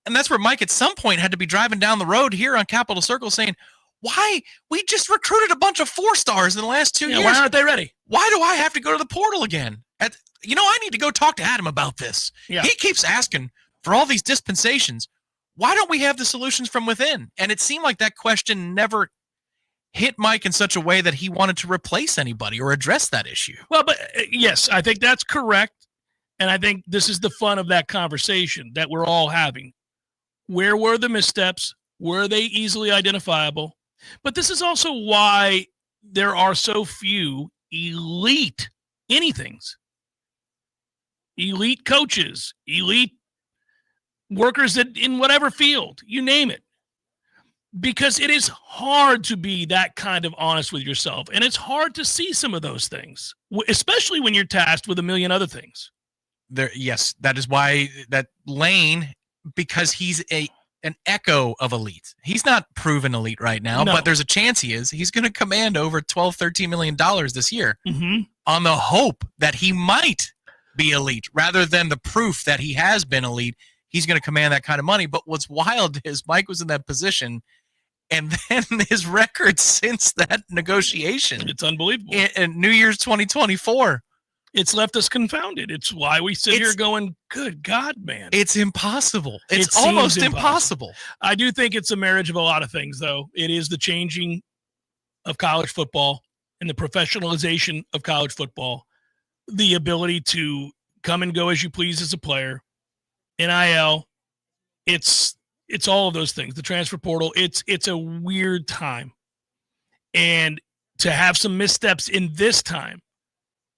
And that's where Mike at some point had to be driving down the road here on Capitol Circle saying, why? We just recruited a bunch of 4-stars in the last 2 years. Why aren't they ready? Why do I have to go to the portal again? I need to go talk to Adam about this. Yeah. He keeps asking for all these dispensations. Why don't we have the solutions from within? And it seemed like that question never hit Mike in such a way that he wanted to replace anybody or address that issue. Well, but yes, I think that's correct. And I think this is the fun of that conversation that we're all having. Where were the missteps? Were they easily identifiable? But this is also why there are so few elite anythings. Elite coaches, elite workers that in whatever field, you name it. Because it is hard to be that kind of honest with yourself. And it's hard to see some of those things, especially when you're tasked with a million other things. Yes, that is why that Lane, because he's an echo of elite. He's not proven elite right now, but there's a chance he is. He's going to command over $12-13 million this year on the hope that he might be elite rather than the proof that he has been elite. He's going to command that kind of money. But what's wild is Mike was in that position, and then his record since that negotiation. It's unbelievable. In New Year's 2024. It's left us confounded. It's why we sit here going, good God, man. It's impossible. It's almost impossible. I do think it's a marriage of a lot of things, though. It is the changing of college football and the professionalization of college football, the ability to come and go as you please as a player, NIL, it's all of those things, the transfer portal. It's a weird time. And to have some missteps in this time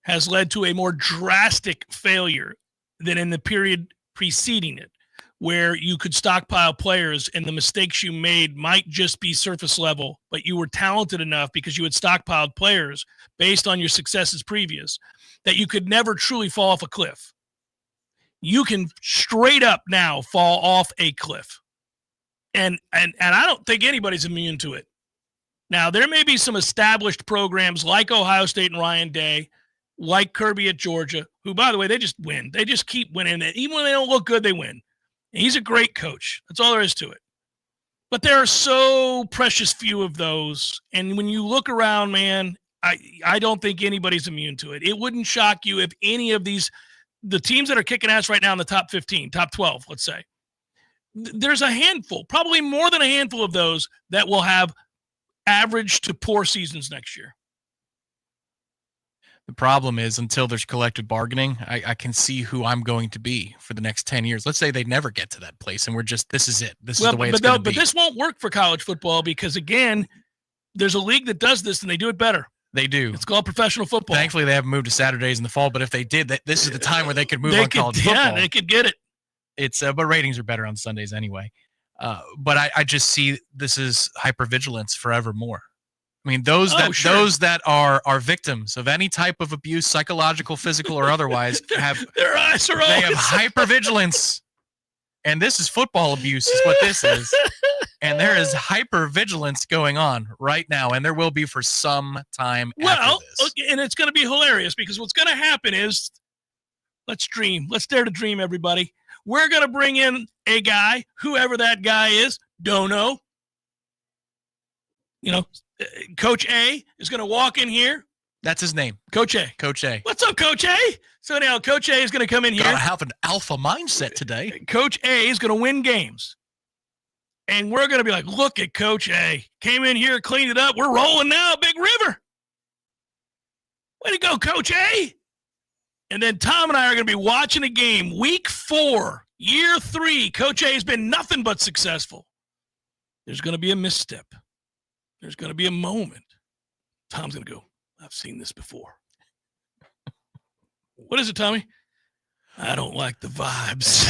has led to a more drastic failure than in the period preceding it, where you could stockpile players and the mistakes you made might just be surface level, but you were talented enough because you had stockpiled players based on your successes previous that you could never truly fall off a cliff. You can straight up now fall off a cliff. And I don't think anybody's immune to it. Now, there may be some established programs like Ohio State and Ryan Day, like Kirby at Georgia, who, by the way, they just win. They just keep winning. Even when they don't look good, they win. And he's a great coach. That's all there is to it. But there are so precious few of those. And when you look around, man, I don't think anybody's immune to it. It wouldn't shock you if any of these, the teams that are kicking ass right now in the top 15, top 12, let's say, there's a handful, probably more than a handful of those that will have average to poor seasons next year. The problem is until there's collective bargaining, I can see who I'm going to be for the next 10 years. Let's say they never get to that place and we're just, this is it. This is the way it's going to be. But this won't work for college football because, again, there's a league that does this and they do it better. They do. It's called professional football. Thankfully, they haven't moved to Saturdays in the fall, but if they did, this is the time where they could move on college football. Yeah, they could get it. It's but ratings are better on Sundays anyway. But I just see this is hypervigilance forevermore. I mean, those that are victims of any type of abuse, psychological, physical, or otherwise, have their eyes are they have hypervigilance. And this is football abuse, is what this is. And there is hypervigilance going on right now, and there will be for some time after this. And it's going to be hilarious because what's going to happen is, let's dream. Let's dare to dream, everybody. We're going to bring in a guy, whoever that guy is, don't know. You know, Coach A is going to walk in here. That's his name. Coach A. Coach A. What's up, Coach A? So now Coach A is going to come in here. Gotta have an alpha mindset today. Coach A is going to win games. And we're going to be like, look at Coach A. Came in here, cleaned it up. We're rolling now, Big River. Way to go, Coach A. And then Tom and I are going to be watching a game, week 4, year 3. Coach A has been nothing but successful. There's going to be a misstep. There's going to be a moment. Tom's going to go, I've seen this before. What is it, Tommy? I don't like the vibes.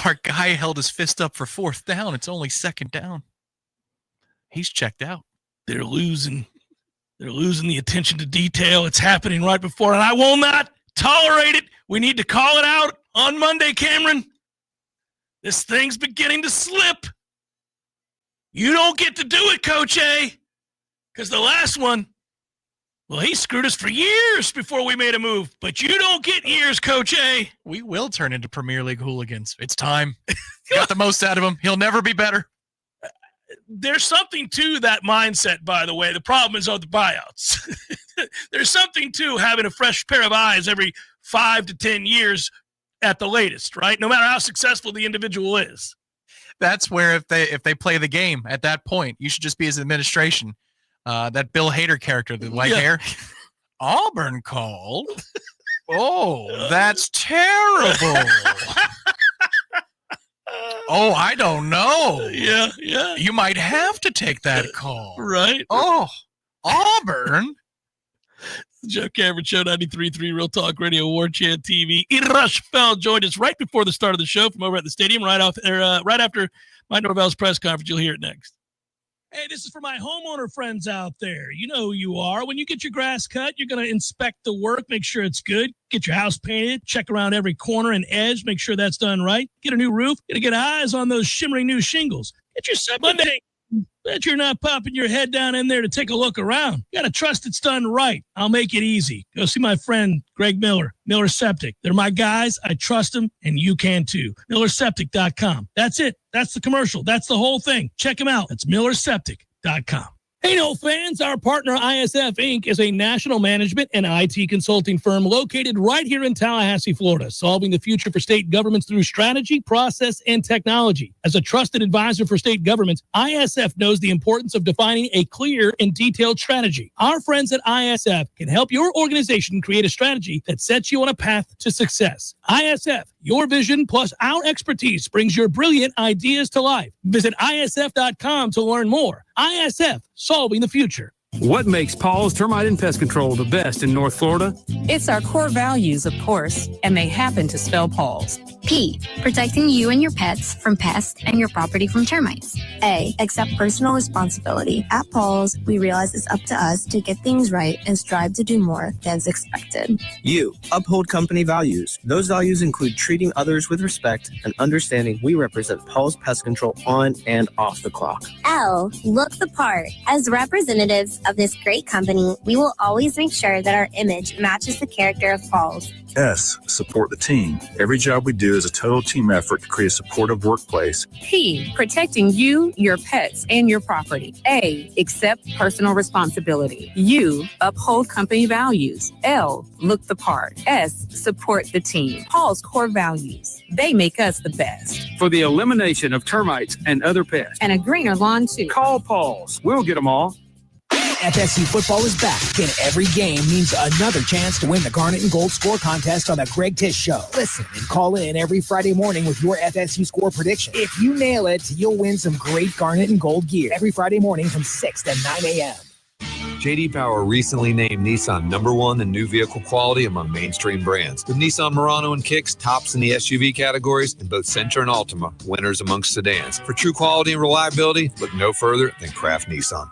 Our guy held his fist up for 4th down. It's only 2nd down. He's checked out. They're losing the attention to detail. It's happening right before, and I will not tolerate it. We need to call it out on Monday, Cameron. This thing's beginning to slip. You don't get to do it, Coach A, because the last one, well, he screwed us for years before we made a move, but you don't get years, Coach A. We will turn into Premier League hooligans. It's time. Got the most out of him. He'll never be better. There's something to that mindset, by the way. The problem is all the buyouts. There's something to having a fresh pair of eyes every 5 to 10 years at the latest, right? No matter how successful the individual is. That's where if they play the game at that point, you should just be his administration. That Bill Hader character, the white hair. Auburn called. Oh, that's terrible. Oh, I don't know. Yeah. You might have to take that call. Right. Oh, Auburn. Jeff Cameron Show, 93.3 Real Talk Radio, Warchant TV. Irash Fell joined us right before the start of the show from over at the stadium, right after Mike Norvell's press conference. You'll hear it next. Hey, this is for my homeowner friends out there. You know who you are. When you get your grass cut, you're going to inspect the work, make sure it's good. Get your house painted, check around every corner and edge, make sure that's done right. Get a new roof, get to get eyes on those shimmering new shingles. Get your Monday. Bet you're not popping your head down in there to take a look around. You got to trust it's done right. I'll make it easy. Go see my friend Greg Miller Septic. They're my guys. I trust them, and you can too. MillerSeptic.com. That's it. That's the commercial. That's the whole thing. Check them out. That's MillerSeptic.com. Hey, no fans, our partner ISF Inc. is a national management and IT consulting firm located right here in Tallahassee, Florida, solving the future for state governments through strategy, process, and technology. As a trusted advisor for state governments, ISF knows the importance of defining a clear and detailed strategy. Our friends at ISF can help your organization create a strategy that sets you on a path to success. ISF, your vision plus our expertise brings your brilliant ideas to life. Visit ISF.com to learn more. ISF, solving the future. What makes Paul's Termite and Pest Control the best in North Florida? It's our core values, of course, and they happen to spell Paul's. P, protecting you and your pets from pests and your property from termites. A, accept personal responsibility. At Paul's, we realize it's up to us to get things right and strive to do more than's expected. U, uphold company values. Those values include treating others with respect and understanding we represent Paul's Pest Control on and off the clock. L, look the part. As representatives of this great company, we will always make sure that our image matches the character of Paul's. S, support the team. Every job we do is a total team effort to create a supportive workplace. P, protecting you, your pets, and your property. A, accept personal responsibility. U, uphold company values. L, look the part. S, support the team. Paul's core values. They make us the best. For the elimination of termites and other pests. And a greener lawn, too. Call Paul's. We'll get them all. FSU football is back, and every game means another chance to win the Garnet and Gold Score Contest on the Greg Tish Show. Listen and call in every Friday morning with your FSU score prediction. If you nail it, you'll win some great Garnet and Gold gear every Friday morning from 6 to 9 a.m. J.D. Power recently named Nissan #1 in new vehicle quality among mainstream brands, with Nissan Murano and Kicks tops in the SUV categories and both Sentra and Altima winners amongst sedans. For true quality and reliability, look no further than Kraft Nissan.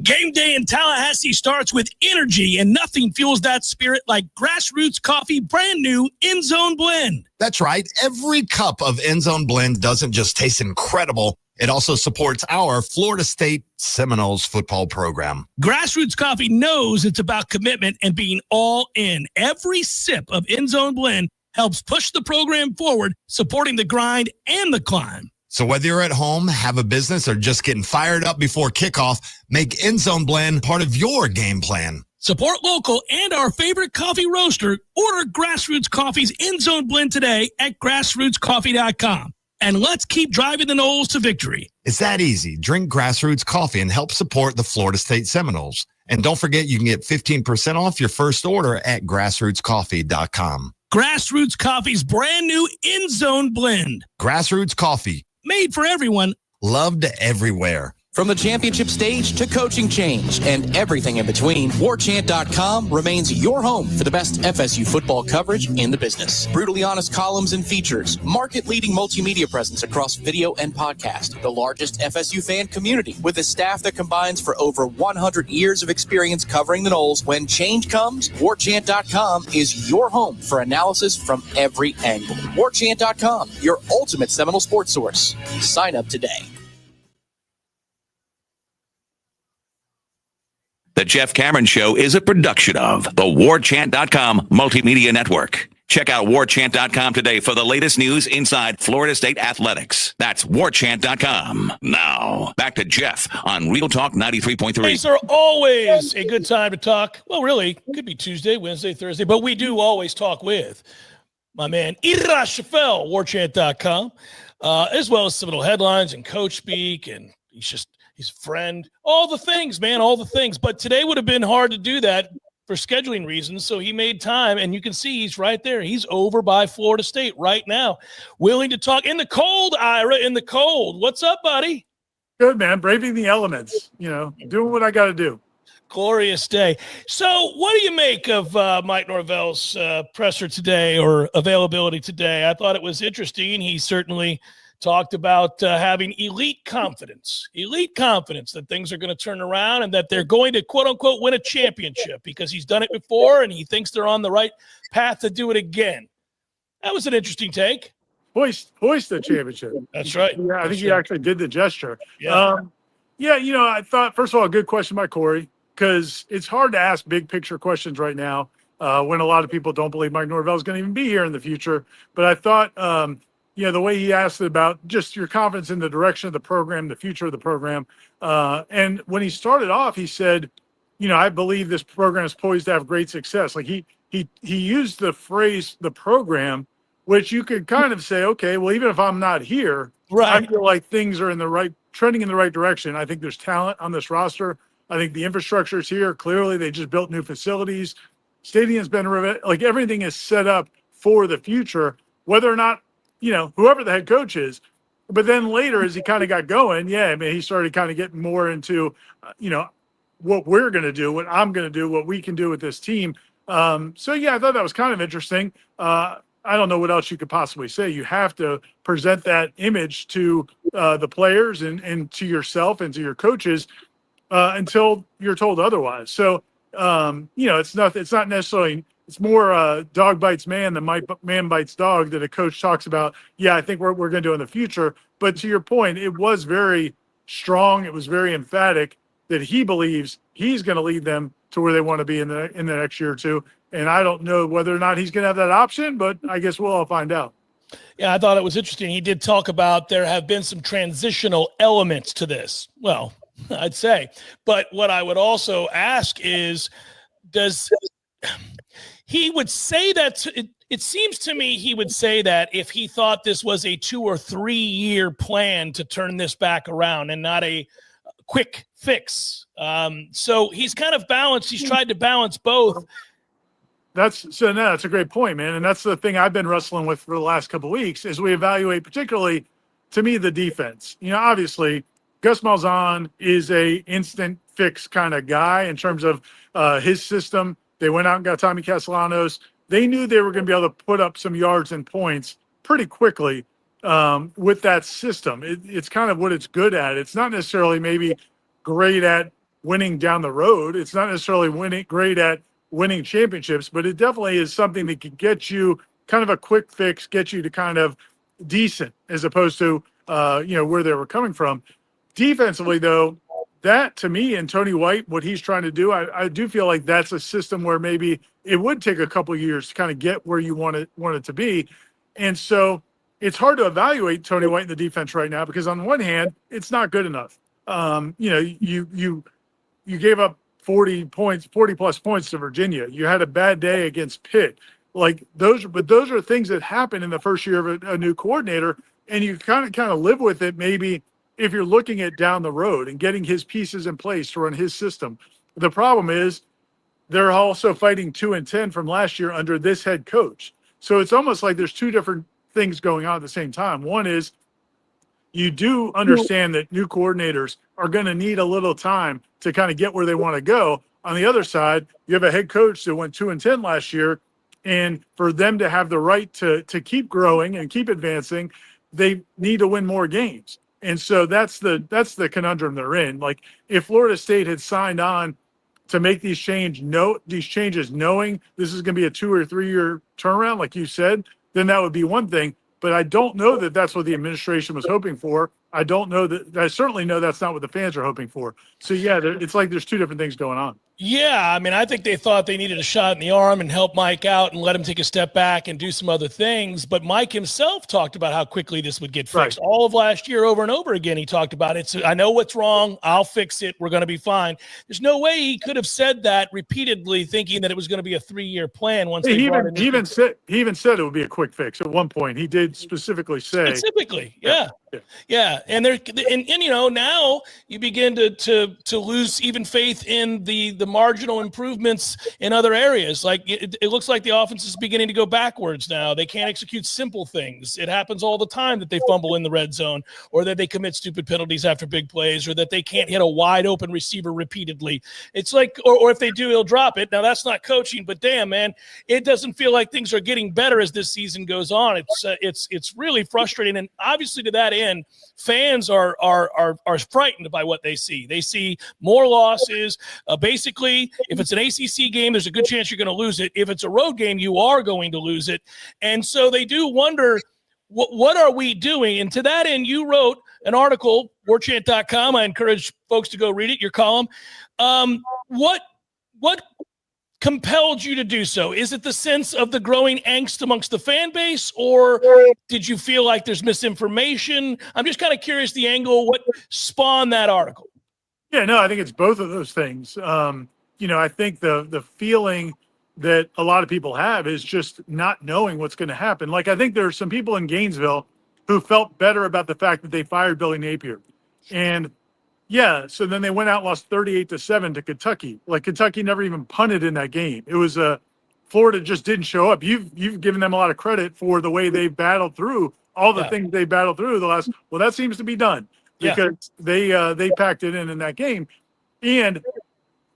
Game day in Tallahassee starts with energy, and nothing fuels that spirit like Grassroots Coffee brand new End Zone Blend. That's right. Every cup of End Zone Blend doesn't just taste incredible. It also supports our Florida State Seminoles football program. Grassroots Coffee knows it's about commitment and being all in. Every sip of End Zone Blend helps push the program forward, supporting the grind and the climb. So whether you're at home, have a business, or just getting fired up before kickoff, make End Zone Blend part of your game plan. Support local and our favorite coffee roaster. Order Grassroots Coffee's End Zone Blend today at grassrootscoffee.com. And let's keep driving the Noles to victory. It's that easy. Drink Grassroots Coffee and help support the Florida State Seminoles. And don't forget, you can get 15% off your first order at grassrootscoffee.com. Grassroots Coffee's brand new End Zone Blend. Grassroots Coffee. Made for everyone. Loved everywhere. From the championship stage to coaching change and everything in between, Warchant.com remains your home for the best FSU football coverage in the business. Brutally honest columns and features, market-leading multimedia presence across video and podcast, the largest FSU fan community with a staff that combines for over 100 years of experience covering the Noles. When change comes, Warchant.com is your home for analysis from every angle. Warchant.com, your ultimate Seminole sports source. Sign up today. The Jeff Cameron Show is a production of the Warchant.com Multimedia Network. Check out Warchant.com today for the latest news inside Florida State athletics. That's Warchant.com. Now, back to Jeff on Real Talk 93.3. These are always a good time to talk. Well, really, could be Tuesday, Wednesday, Thursday, but we do always talk with my man, Irash Fell, Warchant.com, as well as Seminole headlines and coach speak, and he's a friend, all the things, man, all the things. But today would have been hard to do that for scheduling reasons. So he made time, and you can see he's right there. He's over by Florida State right now, willing to talk in the cold, Ira, in the cold. What's up, buddy? Good, man. Braving the elements, doing what I got to do. Glorious day. So what do you make of Mike Norvell's presser today or availability today? I thought it was interesting. He certainly talked about having elite confidence that things are going to turn around and that they're going to, quote unquote, win a championship because he's done it before and he thinks they're on the right path to do it again. That was an interesting take. Hoist the championship. That's right. Yeah, I think he actually did the gesture. Yeah. I thought, first of all, a good question by Corey, because it's hard to ask big picture questions right now when a lot of people don't believe Mike Norvell is going to even be here in the future. But I thought, the way he asked about just your confidence in the direction of the program, the future of the program. And when he started off, he said, I believe this program is poised to have great success. Like he used the phrase, the program, which you could kind of say, okay, well, even if I'm not here, right, I feel like things are trending in the right direction. I think there's talent on this roster. I think the infrastructure is here. Clearly, they just built new facilities. Stadium's been like everything is set up for the future, whether or not, whoever the head coach is. But then later, as he kind of got going, he started kind of getting more into, what we're going to do, what I'm going to do, what we can do with this team. I thought that was kind of interesting. I don't know what else you could possibly say. You have to present that image to the players and to yourself and to your coaches until you're told otherwise. So, it's not necessarily, it's more dog bites man than man bites dog that a coach talks about. Yeah, I think we're going to do in the future. But to your point, it was very strong. It was very emphatic that he believes he's going to lead them to where they want to be in the next year or two. And I don't know whether or not he's going to have that option, but I guess we'll all find out. Yeah, I thought it was interesting. He did talk about there have been some transitional elements to this. Well, I'd say. But what I would also ask is, he would say that it seems to me he would say that if he thought this was a 2 or 3 year plan to turn this back around and not a quick fix. So he's kind of balanced. He's tried to balance both. That's a great point, man. And that's the thing I've been wrestling with for the last couple of weeks as we evaluate, particularly to me, the defense. Obviously Gus Malzahn is a instant fix kind of guy in terms of his system. They went out and got Tommy Castellanos. They knew they were going to be able to put up some yards and points pretty quickly with that system. It's kind of what it's good at. It's not necessarily maybe great at winning down the road. It's not necessarily great at winning championships, but it definitely is something that could get you kind of a quick fix, get you to kind of decent as opposed to, where they were coming from. Defensively, though, that to me and Tony White, what he's trying to do, I do feel like that's a system where maybe it would take a couple of years to kind of get where you want it to be. And so it's hard to evaluate Tony White in the defense right now because on one hand, it's not good enough. You gave up 40 plus points to Virginia. You had a bad day against Pitt. Like those are things that happen in the first year of a new coordinator, and you kind of live with it maybe if you're looking at down the road and getting his pieces in place to run his system. The problem is they're also fighting 2-10 from last year under this head coach. So it's almost like there's two different things going on at the same time. One is you do understand that new coordinators are going to need a little time to kind of get where they want to go. On the other side, you have a head coach that went 2-10 last year, and for them to have the right to keep growing and keep advancing, they need to win more games. And so that's the conundrum they're in. Like if Florida State had signed on to make these changes knowing this is going to be a 2 or 3 year turnaround, like you said, then that would be one thing. But I don't know that that's what the administration was hoping for. I certainly know that's not what the fans are hoping for. So yeah, it's like there's two different things going on. Yeah, I mean, I think they thought they needed a shot in the arm and help Mike out and let him take a step back and do some other things. But Mike himself talked about how quickly this would get fixed. Right. All of last year, over and over again, he talked about it. So I know what's wrong. I'll fix it. We're going to be fine. There's no way he could have said that repeatedly, thinking that it was going to be a 3-year plan. Once he even said it would be a quick fix at one point. He did specifically say. Yeah. And now you begin to lose even faith in the the marginal improvements in other areas. Like it looks like the offense is beginning to go backwards now. They can't execute simple things. It happens all the time that they fumble in the red zone, or that they commit stupid penalties after big plays, or that they can't hit a wide open receiver repeatedly. It's like, or if they do, he'll drop it. Now that's not coaching, but damn, man, it doesn't feel like things are getting better as this season goes on. It's really frustrating. And obviously to that end, fans are frightened by what they see. They see more losses. Basically, if it's an ACC game, there's a good chance you're going to lose it. If it's a road game, you are going to lose it. And so they do wonder, what are we doing? And to that end, you wrote an article, warchant.com. I encourage folks to go read it, your column. What compelled you to do so? Is it the sense of the growing angst amongst the fan base, or did you feel like there's misinformation? I'm just kind of curious the angle, what spawned that article? Yeah, no, I think it's both of those things. I think the feeling that a lot of people have is just not knowing what's going to happen. Like, I think there are some people in Gainesville who felt better about the fact that they fired Billy Napier. And yeah, so then they went out and lost 38-7 to Kentucky. Like, Kentucky never even punted in that game. It was Florida just didn't show up. You've given them a lot of credit for the way they battled through all the things they battled through the last. Well, that seems to be done because they packed it in that game, and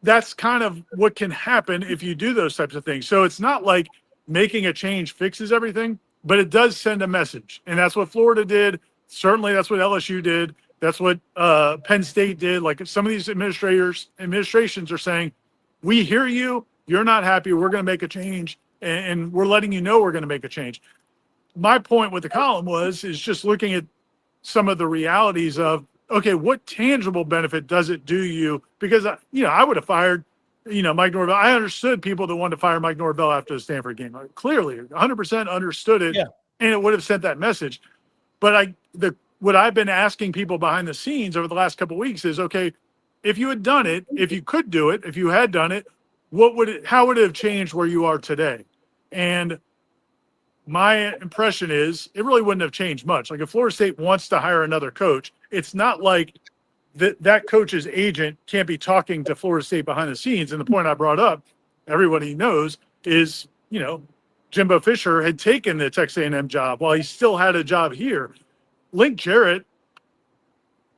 that's kind of what can happen if you do those types of things. So it's not like making a change fixes everything, but it does send a message, and that's what Florida did. Certainly, that's what LSU did. That's what Penn State did. Like, some of these administrations are saying, we hear you, you're not happy, we're going to make a change, and we're letting you know we're going to make a change. My point with the column is just looking at some of the realities of, okay, what tangible benefit does it do you? Because, I would have fired, Mike Norvell. I understood people that wanted to fire Mike Norvell after the Stanford game. I clearly 100% understood it, and it would have sent that message. But what I've been asking people behind the scenes over the last couple of weeks is, okay, if you had done it, if you could do it, if you had done it, how would it have changed where you are today? And my impression is it really wouldn't have changed much. Like, if Florida State wants to hire another coach, it's not like that coach's agent can't be talking to Florida State behind the scenes. And the point I brought up, everybody knows, is, Jimbo Fisher had taken the Texas A&M job while he still had a job here. Link Jarrett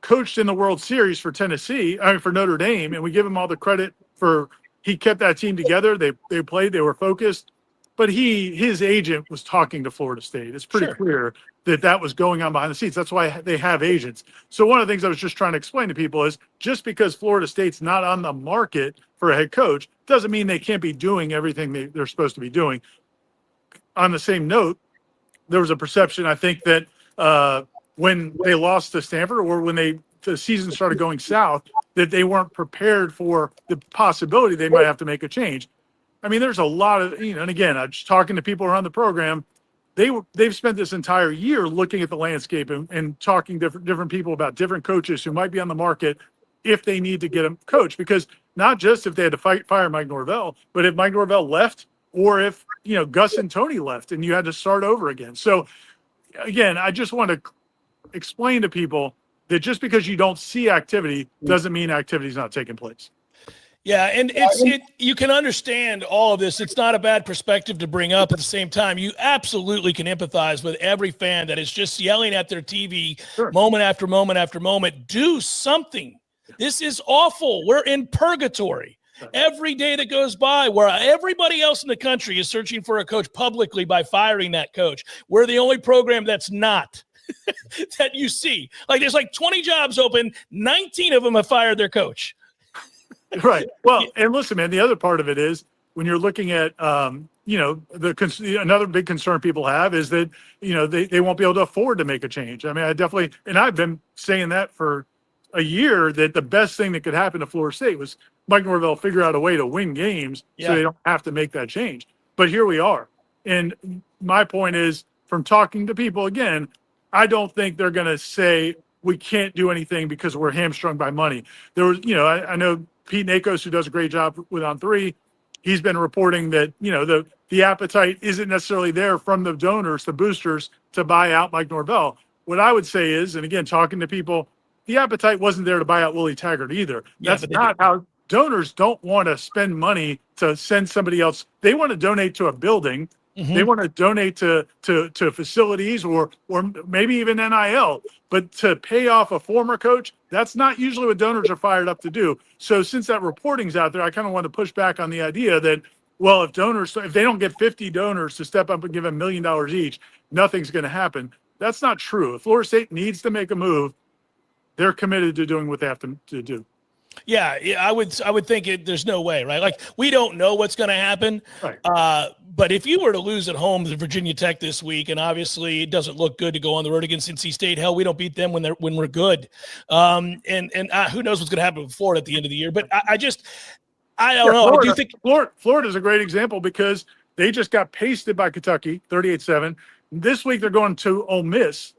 coached in the World Series for for Notre Dame, and we give him all the credit for he kept that team together. They played, they were focused, but his agent was talking to Florida State. It's pretty clear that was going on behind the scenes. That's why they have agents. So one of the things I was just trying to explain to people is, just because Florida State's not on the market for a head coach doesn't mean they can't be doing everything they're supposed to be doing. On the same note, there was a perception, I think, that when they lost to Stanford, or when the season started going south, that they weren't prepared for the possibility they might have to make a change. I mean, there's a lot of, and again, I'm just talking to people around the program. They've spent this entire year looking at the landscape and talking to different people about different coaches who might be on the market if they need to get a coach. Because not just if they had to fire Mike Norvell, but if Mike Norvell left, or if, Gus and Tony left and you had to start over again. So again, I just want to explain to people that just because you don't see activity doesn't mean activity is not taking place. Yeah, and you can understand all of this. It's not a bad perspective to bring up. At the same time, you absolutely can empathize with every fan that is just yelling at their TV moment after moment after moment. Do something. This is awful. We're in purgatory. Every day that goes by where everybody else in the country is searching for a coach publicly by firing that coach, we're the only program that's not. That you see. Like, there's like 20 jobs open, 19 of them have fired their coach. Right. Well, and listen, man, the other part of it is, when you're looking at, another big concern people have is that, they won't be able to afford to make a change. I mean, and I've been saying that for a year, that the best thing that could happen to Florida State was Mike Norvell figure out a way to win games so they don't have to make that change. But here we are. And my point is, from talking to people, again, I don't think they're going to say we can't do anything because we're hamstrung by money. There was, I know Pete Nakos, who does a great job with On 3, he's been reporting that, the appetite isn't necessarily there from the donors, the boosters, to buy out Mike Norvell. What I would say is, and again, talking to people, the appetite wasn't there to buy out Willie Taggart either. That's not how donors don't want to spend money to send somebody else. They want to donate to a building. Mm-hmm. They want to donate to facilities or maybe even NIL. But to pay off a former coach, that's not usually what donors are fired up to do. So since that reporting's out there, I kind of want to push back on the idea that, well, if they don't get 50 donors to step up and give $1 million each, nothing's going to happen. That's not true. If Florida State needs to make a move, they're committed to doing what they have to do. Yeah, I would think there's no way, right? Like, we don't know what's going to happen. Right. But if you were to lose at home to Virginia Tech this week, and obviously it doesn't look good to go on the road against NC State, hell, we don't beat them when we're good. And who knows what's going to happen with Florida at the end of the year? But I don't know. Florida, I do think Florida's a great example because they just got pasted by Kentucky, 38-7. This week they're going to Ole Miss.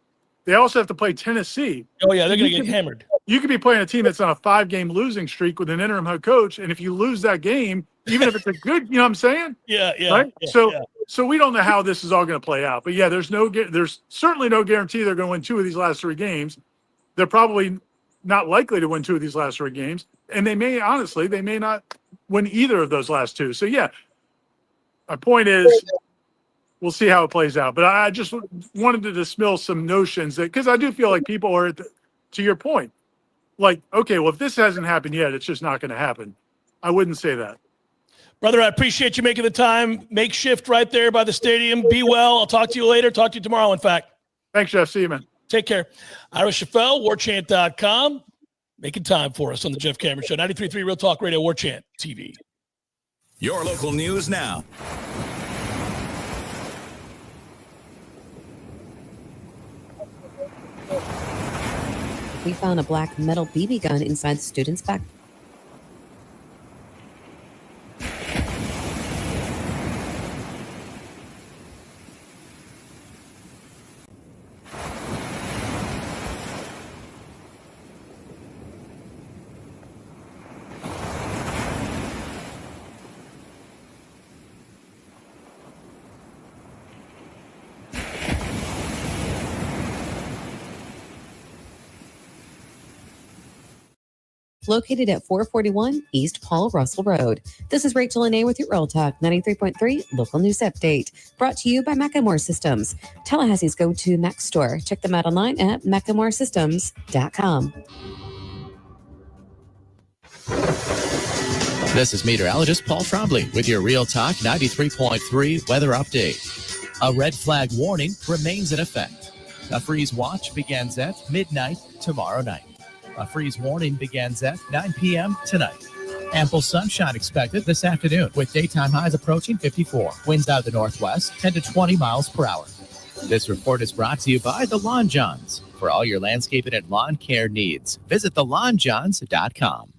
They also have to play Tennessee. Oh yeah, they're going to get hammered. You could be playing a team that's on a 5-game losing streak with an interim head coach, and if you lose that game, even if it's a good, you know what I'm saying? Yeah. Right? Yeah, So we don't know how this is all going to play out. But yeah, there's certainly no guarantee they're going to win 2 of these last 3 games. They're probably not likely to win 2 of these last 3 games, and they may not win either of those last 2. So yeah, my point is, we'll see how it plays out. But I just wanted to dispel some notions because I do feel like people are, to your point, like, okay, well, if this hasn't happened yet, it's just not going to happen. I wouldn't say that. Brother, I appreciate you making the time. Makeshift right there by the stadium. Be well. I'll talk to you later. Talk to you tomorrow, in fact. Thanks, Jeff. See you, man. Take care. Ira Chaffel, warchant.com, making time for us on the Jeff Cameron Show. 93.3 Real Talk Radio, Warchant TV. Your local news now. We found a black metal BB gun inside the student's backpack. Located at 441 East Paul Russell Road. This is Rachel Lene with your Real Talk 93.3 Local News Update. Brought to you by Macklemore Systems, Tallahassee's go-to Mac store. Check them out online at MacklemoreSystems.com. This is meteorologist Paul Trombley with your Real Talk 93.3 weather update. A red flag warning remains in effect. A freeze watch begins at midnight tomorrow night. A freeze warning begins at 9 p.m. tonight. Ample sunshine expected this afternoon with daytime highs approaching 54. Winds out of the northwest 10 to 20 miles per hour. This report is brought to you by the Lawn Johns. For all your landscaping and lawn care needs, visit thelawnjohns.com.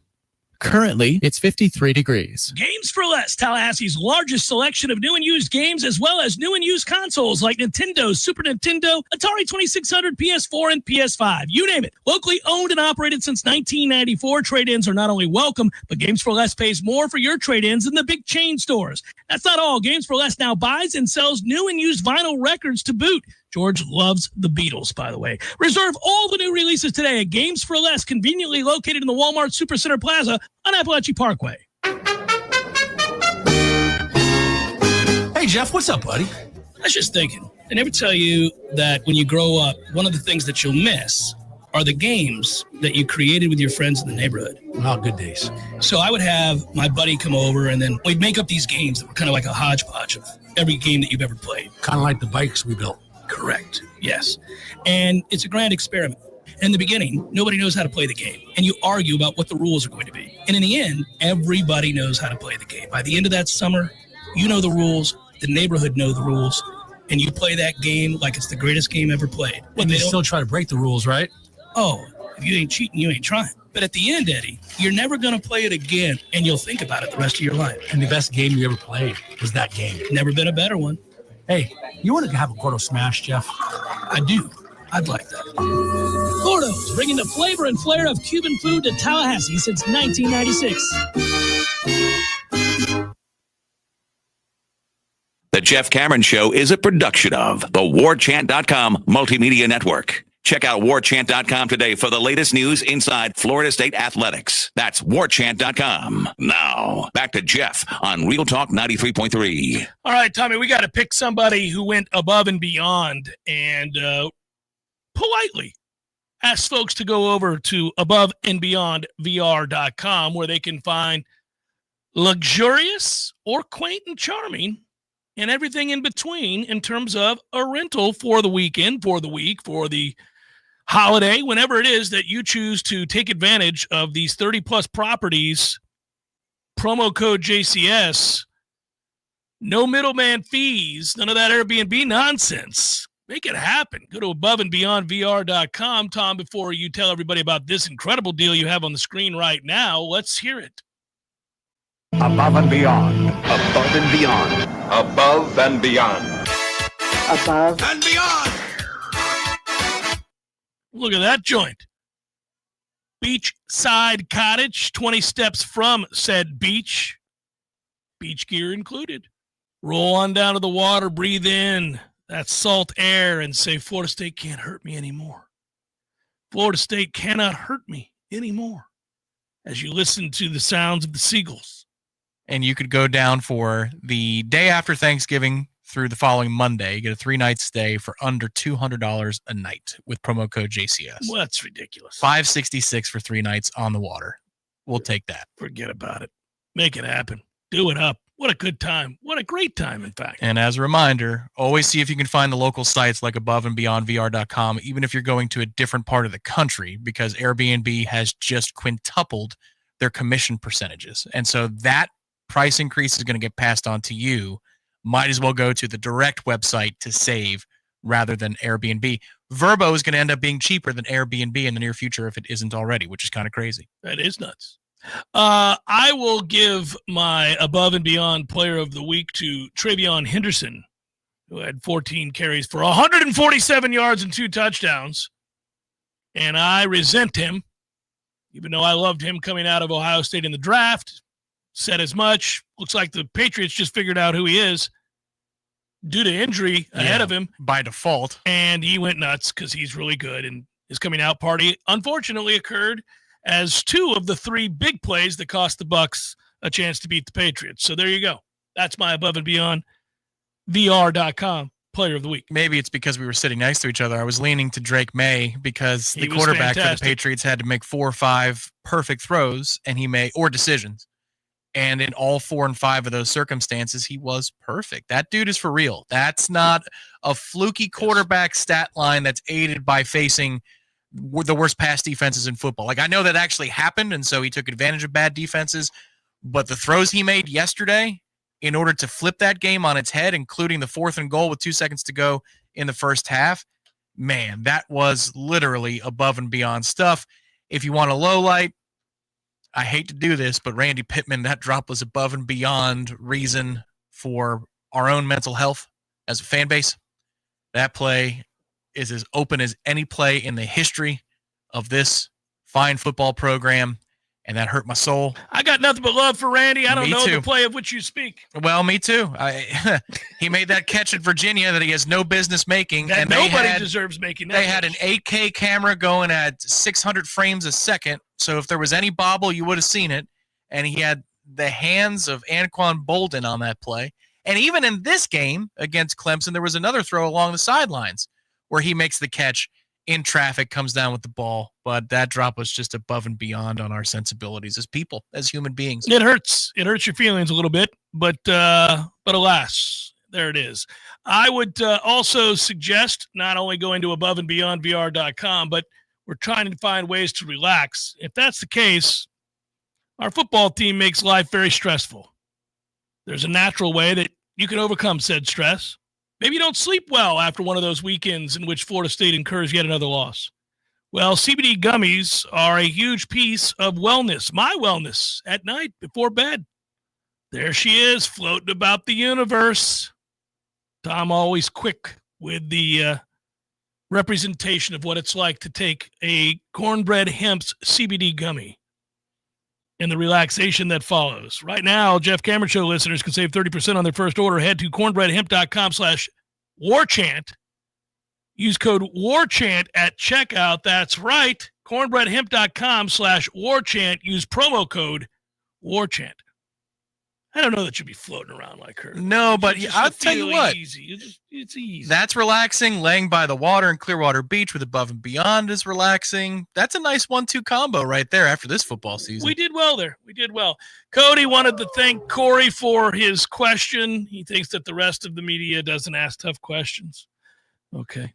Currently, it's 53 degrees. Games for Less, Tallahassee's largest selection of new and used games, as well as new and used consoles like Nintendo, Super Nintendo, Atari 2600, PS4, and PS5. You name it. Locally owned and operated since 1994, trade-ins are not only welcome, but Games for Less pays more for your trade-ins than the big chain stores. That's not all. Games for Less now buys and sells new and used vinyl records to boot. George loves the Beatles, by the way. Reserve all the new releases today at Games for Less, conveniently located in the Walmart Supercenter Plaza on Appalachia Parkway. Hey, Jeff, what's up, buddy? I was just thinking, they never tell you that when you grow up, one of the things that you'll miss are the games that you created with your friends in the neighborhood. Oh, good days. So I would have my buddy come over, and then we'd make up these games that were kind of like a hodgepodge of every game that you've ever played. Kind of like the bikes we built. Correct. Yes. And it's a grand experiment. In the beginning, nobody knows how to play the game, and you argue about what the rules are going to be. And in the end, everybody knows how to play the game. By the end of that summer, you know the rules, the neighborhood know the rules, and you play that game like it's the greatest game ever played. And you still try to break the rules, right? Oh, if you ain't cheating, you ain't trying. But at the end, Eddie, you're never going to play it again, and you'll think about it the rest of your life. And the best game you ever played was that game. Never been a better one. Hey, you want to have a Gordo Smash, Jeff? I do. I'd like that. Gordo's, bringing the flavor and flair of Cuban food to Tallahassee since 1996. The Jeff Cameron Show is a production of the Warchant.com Multimedia Network. Check out warchant.com today for the latest news inside Florida State athletics. That's warchant.com. Now, back to Jeff on Real Talk 93.3. All right, Tommy, we got to pick somebody who went above and beyond and politely ask folks to go over to aboveandbeyondvr.com where they can find luxurious or quaint and charming and everything in between in terms of a rental for the weekend, for the week, for the holiday, whenever it is that you choose to take advantage of these 30-plus properties. Promo code JCS, no middleman fees, none of that Airbnb nonsense. Make it happen. Go to aboveandbeyondvr.com. Tom, before you tell everybody about this incredible deal you have on the screen right now, let's hear it. Above and beyond. Above and beyond. Above and beyond. Above and beyond. Look at that joint. Beachside cottage, 20 steps from said beach. Beach gear included. Roll on down to the water, breathe in that salt air, and say, Florida State can't hurt me anymore. Florida State cannot hurt me anymore. As you listen to the sounds of the seagulls. And you could go down for the day after Thanksgiving through the following Monday. You get a 3-night stay for under $200 a night with promo code JCS. Well, that's ridiculous. $566 for 3 nights on the water. We'll take that. Forget about it. Make it happen. Do it up. What a good time. What a great time, in fact. And as a reminder, always see if you can find the local sites like aboveandbeyondvr.com, even if you're going to a different part of the country, because Airbnb has just quintupled their commission percentages. And so that price increase is going to get passed on to you. Might as well go to the direct website to save rather than Airbnb. Vrbo is going to end up being cheaper than Airbnb in the near future if it isn't already, which is kind of crazy. That is nuts. I will give my above and beyond player of the week to Travion Henderson, who had 14 carries for 147 yards and 2 touchdowns. And I resent him, even though I loved him coming out of Ohio State in the draft. Said as much. Looks like the Patriots just figured out who he is due to injury ahead of him. By default. And he went nuts because he's really good. And his coming out party, unfortunately, occurred as 2 of the 3 big plays that cost the Bucs a chance to beat the Patriots. So there you go. That's my above and beyond VR.com player of the week. Maybe it's because we were sitting next to each other. I was leaning to Drake May because the quarterback for the Patriots had to make 4 or 5 perfect throws and or decisions. And in all 4 and 5 of those circumstances, he was perfect. That dude is for real. That's not a fluky quarterback stat line that's aided by facing the worst pass defenses in football. Like, I know that actually happened, and so he took advantage of bad defenses. But the throws he made yesterday in order to flip that game on its head, including the 4th and goal with 2 seconds to go in the first half, man, that was literally above and beyond stuff. If you want a low light, I hate to do this, but Randy Pittman, that drop was above and beyond reason for our own mental health as a fan base. That play is as open as any play in the history of this fine football program, and that hurt my soul. I got nothing but love for Randy. I don't know too. the play of which you speak. Well, me too. He made that catch at Virginia that he has no business making. That and nobody deserves making that. They had an 8K camera going at 600 frames a second, so if there was any bobble, you would have seen it. And he had the hands of Anquan Bolden on that play. And even in this game against Clemson, there was another throw along the sidelines where he makes the catch in traffic, comes down with the ball. But that drop was just above and beyond on our sensibilities as people, as human beings. It hurts. It hurts your feelings a little bit, but alas, there it is. I would also suggest not only going to aboveandbeyondvr.com, but we're trying to find ways to relax. If that's the case, our football team makes life very stressful. There's a natural way that you can overcome said stress. Maybe you don't sleep well after one of those weekends in which Florida State incurs yet another loss. Well, CBD gummies are a huge piece of wellness, my wellness, at night before bed. There she is, floating about the universe. Tom always quick with the representation of what it's like to take a Cornbread Hemp's CBD gummy and the relaxation that follows. Right now, Jeff Cameron Show listeners can save 30% on their first order. Head to cornbreadhemp.com/warchant Use code WARCHANT at checkout. That's right. cornbreadhemp.com/WARCHANT. Use promo code WARCHANT. I don't know that you'd be floating around like her. No, but I'll tell you what. Easy. It's easy. That's relaxing. Laying by the water in Clearwater Beach with Above and Beyond is relaxing. That's a nice 1-2 combo right there after this football season. We did well there. We did well. Cody wanted to thank Corey for his question. He thinks that the rest of the media doesn't ask tough questions. Okay.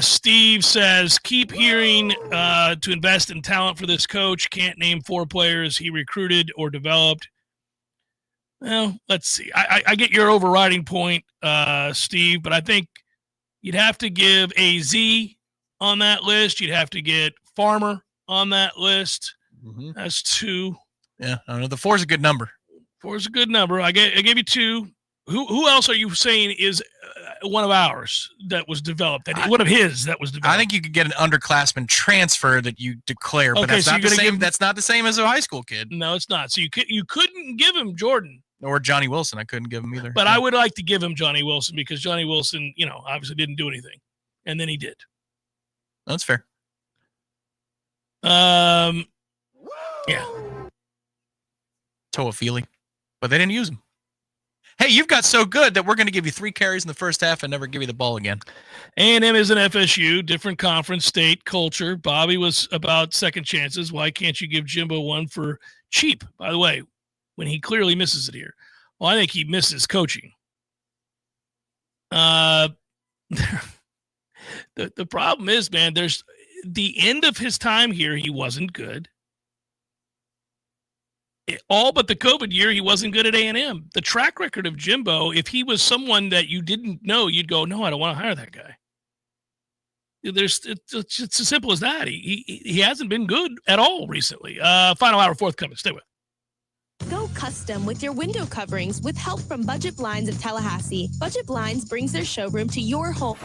Steve says, keep hearing to invest in talent for this coach. Can't name 4 players he recruited or developed. Well, let's see. I get your overriding point, Steve, but I think you'd have to give AZ on that list. You'd have to get Farmer on that list. Mm-hmm. That's 2. Yeah, I don't know. The 4 is a good number. 4 is a good number. I gave you 2. Who else are you saying is one of ours that was developed? One of his that was developed? I think you could get an underclassman transfer that you declare, but that's not the same. That's not the same as a high school kid. No, it's not. So you couldn't give him Jordan. Or Johnny Wilson. I couldn't give him either. But I would like to give him Johnny Wilson because Johnny Wilson, obviously didn't do anything. And then he did. That's fair. Yeah. Toa Feely. But they didn't use him. Hey, you've got so good that we're going to give you 3 carries in the first half and never give you the ball again. A&M is an FSU, different conference, state, culture. Bobby was about second chances. Why can't you give Jimbo one for cheap, by the way, when he clearly misses it here? Well, I think he misses coaching. The problem is, man, there's the end of his time here, he wasn't good. All but the COVID year, he wasn't good at A&M. The track record of Jimbo, if he was someone that you didn't know, you'd go, no, I don't want to hire that guy. It's as simple as that. He hasn't been good at all recently. Final hour, forthcoming. Stay with. Go custom with your window coverings with help from Budget Blinds of Tallahassee. Budget Blinds brings their showroom to your home.